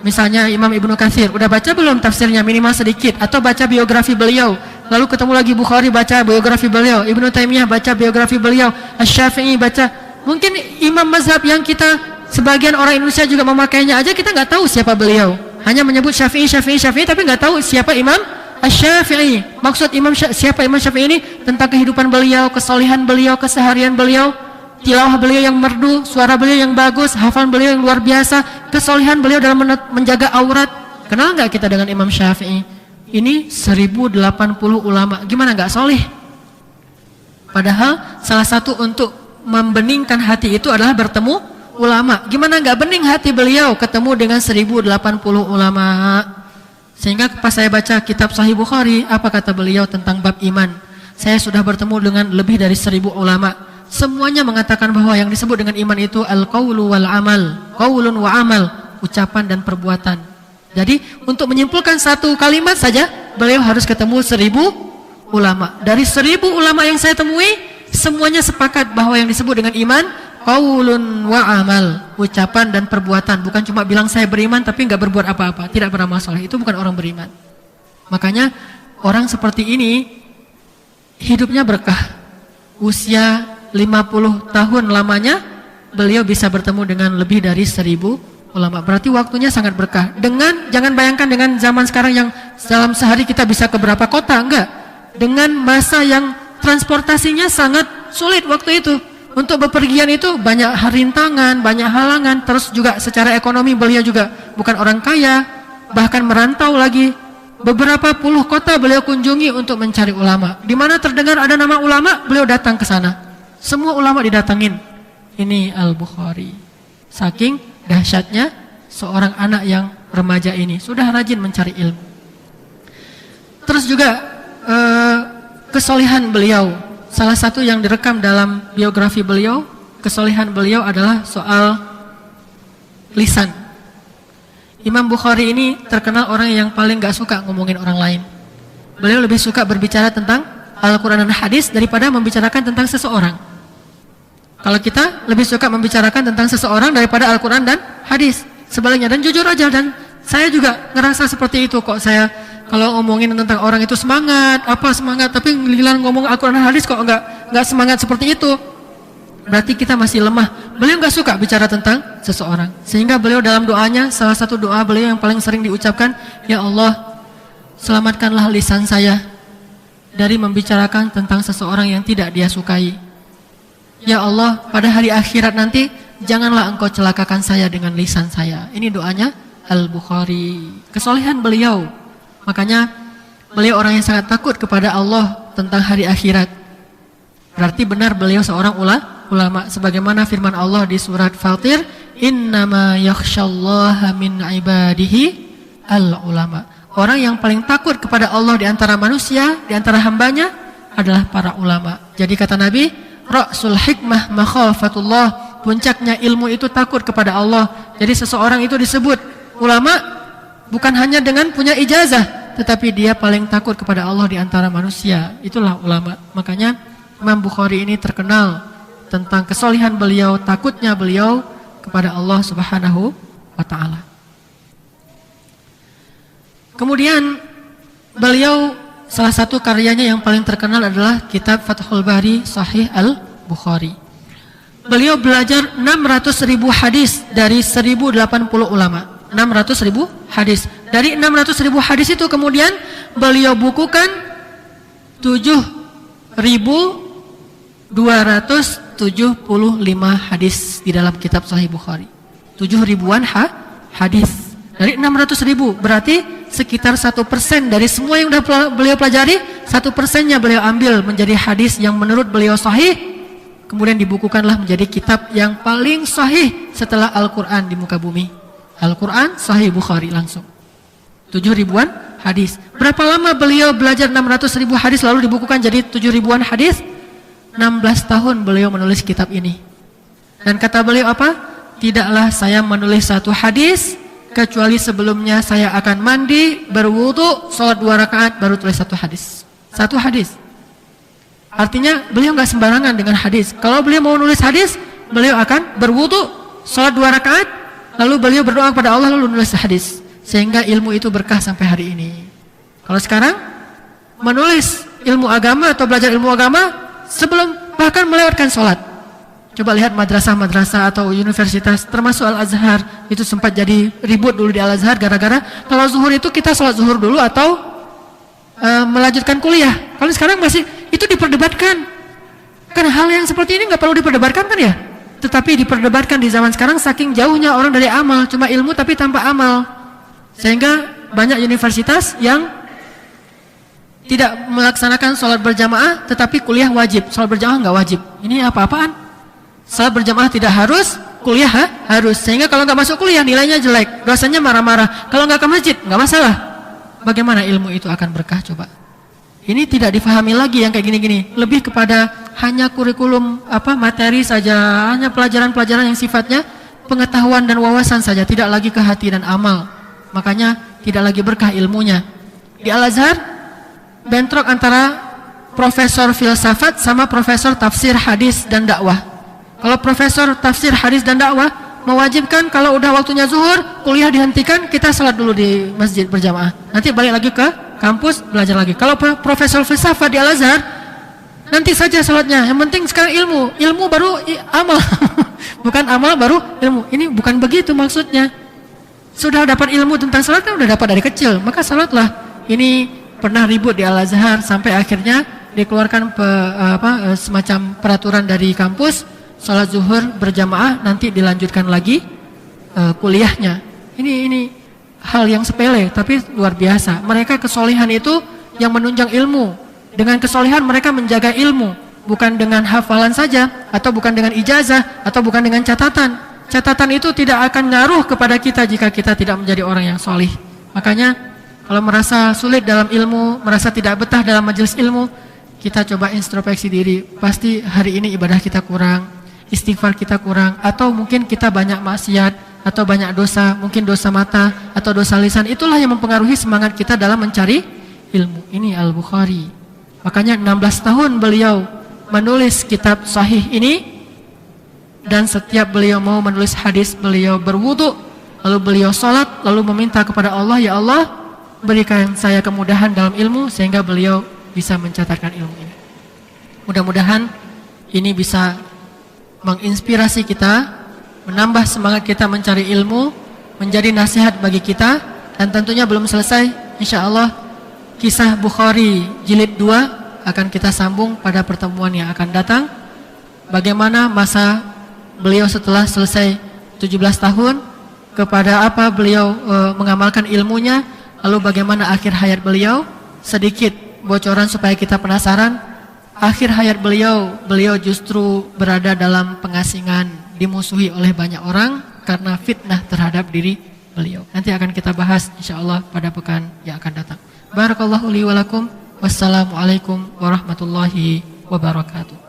S1: Misalnya Imam Ibnu Katsir, udah baca belum tafsirnya? Minimal sedikit. Atau baca biografi beliau. Lalu ketemu lagi Bukhari, baca biografi beliau. Ibnu Taimiyah, baca biografi beliau. Asy-Syafi'i, baca. Mungkin imam mazhab yang kita, sebagian orang Indonesia juga memakainya aja, kita nggak tahu siapa beliau. Hanya menyebut Syafi'i, tapi nggak tahu siapa Imam Asy-Syafi'i. Maksud siapa Imam Syafi'i ini? Tentang kehidupan beliau, kesalehan beliau, keseharian beliau, tilawah beliau yang merdu, suara beliau yang bagus, hafalan beliau yang luar biasa, kesalehan beliau dalam menjaga aurat. Kenal nggak kita dengan Imam Syafi'i? Ini 1080 ulama. Gimana nggak soleh? Padahal salah satu untuk membeningkan hati itu adalah bertemu ulama. Gimana nggak bening hati beliau ketemu dengan 1080 ulama. Sehingga pas saya baca kitab Sahih Bukhari, apa kata beliau tentang bab iman? Saya sudah bertemu dengan lebih dari 1000 ulama. Semuanya mengatakan bahwa yang disebut dengan iman itu al-qaulu wal amal. Qaulun wa amal, ucapan dan perbuatan. Jadi untuk menyimpulkan satu kalimat saja, beliau harus ketemu 1000 ulama. Dari 1000 ulama yang saya temui, semuanya sepakat bahwa yang disebut dengan iman qaulun wa amal, ucapan dan perbuatan. Bukan cuma bilang saya beriman tapi enggak berbuat apa-apa, tidak beramal saleh. Itu bukan orang beriman. Makanya orang seperti ini hidupnya berkah. Usia 50 tahun lamanya beliau bisa bertemu dengan lebih dari 1000 ulama. Berarti waktunya sangat berkah. Jangan bayangkan dengan zaman sekarang yang dalam sehari kita bisa ke berapa kota, enggak. Dengan masa yang transportasinya sangat sulit waktu itu. Untuk bepergian itu banyak rintangan, banyak halangan. Terus juga secara ekonomi beliau juga bukan orang kaya, bahkan merantau lagi. Beberapa puluh kota beliau kunjungi untuk mencari ulama. Di mana terdengar ada nama ulama, beliau datang ke sana. Semua ulama didatangin. Ini Al-Bukhari. Saking dahsyatnya seorang anak yang remaja ini sudah rajin mencari ilmu. Terus juga kesolehan beliau. Salah satu yang direkam dalam biografi beliau, kesolehan beliau adalah soal lisan. Imam Bukhari ini terkenal orang yang paling gak suka ngomongin orang lain. Beliau lebih suka berbicara tentang Al-Quran dan hadis daripada membicarakan tentang seseorang. Kalau kita lebih suka membicarakan tentang seseorang daripada Al-Quran dan hadis. Sebaliknya, dan jujur aja, dan saya juga ngerasa seperti itu kok. Saya kalau ngomongin tentang orang itu semangat, tapi giliran ngomong Al-Quran dan hadis kok enggak semangat seperti itu. berarti kita masih lemah. Beliau nggak suka bicara tentang seseorang, sehingga beliau dalam doanya, salah satu doa beliau yang paling sering diucapkan, ya Allah, selamatkanlah lisan saya dari membicarakan tentang seseorang yang tidak dia sukai. Ya Allah, pada hari akhirat nanti janganlah engkau celakakan saya dengan lisan saya. Ini doanya Al-Bukhari. Kesolehan beliau. Makanya beliau orang yang sangat takut kepada Allah tentang hari akhirat. Berarti benar beliau seorang ulama. Sebagaimana firman Allah di surat Fatir, innama yakhsyallaha min ibadihi al-ulama. Orang yang paling takut kepada Allah di antara manusia, di antara hambanya adalah para ulama. Jadi kata Nabi, ra'sul hikmah makhafatullah. Puncaknya ilmu itu takut kepada Allah. Jadi seseorang itu disebut ulama bukan hanya dengan punya ijazah, tetapi dia paling takut kepada Allah di antara manusia. Itulah ulama. Makanya Imam Bukhari ini terkenal tentang kesolehan beliau, takutnya beliau kepada Allah Subhanahu wa ta'ala. Kemudian beliau salah satu karyanya yang paling terkenal adalah kitab Fathul Bari Sahih Al-Bukhari. Beliau belajar 600.000 hadis dari 1080 ulama. 600.000 hadis. Dari 600.000 hadis itu kemudian beliau bukukan 7.275 hadis di dalam kitab Sahih Bukhari. 7.000-an hadis. Dari 600.000 berarti sekitar 1% dari semua yang sudah beliau pelajari, 1%-nya beliau ambil menjadi hadis yang menurut beliau sahih. Kemudian dibukukanlah menjadi kitab yang paling sahih setelah Al-Quran di muka bumi. Al-Quran Sahih Bukhari langsung 7.000-an hadis. Berapa lama beliau belajar 600.000 hadis lalu dibukukan jadi 7.000-an hadis? 16 tahun beliau menulis kitab ini. Dan kata beliau apa? Tidaklah saya menulis satu hadis kecuali sebelumnya saya akan mandi, berwudu, sholat 2 rakaat, baru tulis satu hadis. Satu hadis. Artinya beliau nggak sembarangan dengan hadis. Kalau beliau mau nulis hadis, beliau akan berwudu, sholat 2 rakaat, lalu beliau berdoa kepada Allah, lalu nulis hadis. Sehingga ilmu itu berkah sampai hari ini. Kalau sekarang menulis ilmu agama atau belajar ilmu agama sebelum bahkan melewatkan sholat. Coba lihat madrasah-madrasah atau universitas, termasuk Al-Azhar, itu sempat jadi ribut dulu di Al-Azhar gara-gara kalau zuhur itu kita sholat zuhur dulu atau melanjutkan kuliah. Kalau sekarang masih itu diperdebatkan. Kan hal yang seperti ini nggak perlu diperdebatkan kan ya? Tetapi diperdebatkan di zaman sekarang saking jauhnya orang dari amal, cuma ilmu tapi tanpa amal. Sehingga banyak universitas yang tidak melaksanakan sholat berjamaah tetapi kuliah wajib, sholat berjamaah nggak wajib. Ini apa-apaan? Sholat berjamaah tidak harus, kuliah harus. Sehingga kalau nggak masuk kuliah nilainya jelek, dosanya marah-marah. Kalau nggak ke masjid nggak masalah. Bagaimana ilmu itu akan berkah coba? Ini tidak difahami lagi yang kayak gini-gini. Lebih kepada hanya kurikulum materi saja, hanya pelajaran-pelajaran yang sifatnya pengetahuan dan wawasan saja, tidak lagi ke hati dan amal. Makanya tidak lagi berkah ilmunya. Di Al-Azhar bentrok antara profesor filsafat sama profesor tafsir hadis dan dakwah. Kalau profesor tafsir hadis dan dakwah mewajibkan kalau udah waktunya zuhur, kuliah dihentikan, kita salat dulu di masjid berjamaah. Nanti balik lagi ke kampus belajar lagi. Kalau profesor filsafat di Al-Azhar, nanti saja salatnya. Yang penting sekarang ilmu baru amal. Bukan amal baru ilmu. Ini bukan begitu maksudnya. Sudah dapat ilmu tentang salat kan udah dapat dari kecil, maka salatlah. Ini pernah ribut di Al-Azhar sampai akhirnya dikeluarkan semacam peraturan dari kampus. Salat zuhur berjamaah nanti dilanjutkan lagi kuliahnya. Ini hal yang sepele tapi luar biasa. Mereka kesolehan itu yang menunjang ilmu. Dengan kesolehan mereka menjaga ilmu, bukan dengan hafalan saja, atau bukan dengan ijazah, atau bukan dengan catatan. Catatan itu tidak akan ngaruh kepada kita jika kita tidak menjadi orang yang solih. Makanya kalau merasa sulit dalam ilmu, merasa tidak betah dalam majelis ilmu, kita coba introspeksi diri. Pasti hari ini ibadah kita kurang, istighfar kita kurang, atau mungkin kita banyak maksiat, atau banyak dosa, mungkin dosa mata atau dosa lisan. Itulah yang mempengaruhi semangat kita dalam mencari ilmu. Ini Al-Bukhari. Makanya 16 tahun beliau menulis kitab sahih ini, dan setiap beliau mau menulis hadis, beliau berwudu, lalu beliau sholat, lalu meminta kepada Allah, ya Allah, berikan saya kemudahan dalam ilmu, sehingga beliau bisa mencatatkan ilmu ini. Mudah-mudahan ini bisa menginspirasi kita, menambah semangat kita mencari ilmu, menjadi nasihat bagi kita. Dan tentunya belum selesai, insya Allah kisah Bukhari jilid 2 akan kita sambung pada pertemuan yang akan datang. Bagaimana masa beliau setelah selesai 17 tahun, kepada apa beliau mengamalkan ilmunya, lalu bagaimana akhir hayat beliau. Sedikit bocoran supaya kita penasaran. Akhir hayat beliau justru berada dalam pengasingan, dimusuhi oleh banyak orang karena fitnah terhadap diri beliau. Nanti akan kita bahas insyaallah pada pekan yang akan datang. Barakallahu li wa lakum. Wassalamualaikum warahmatullahi wabarakatuh.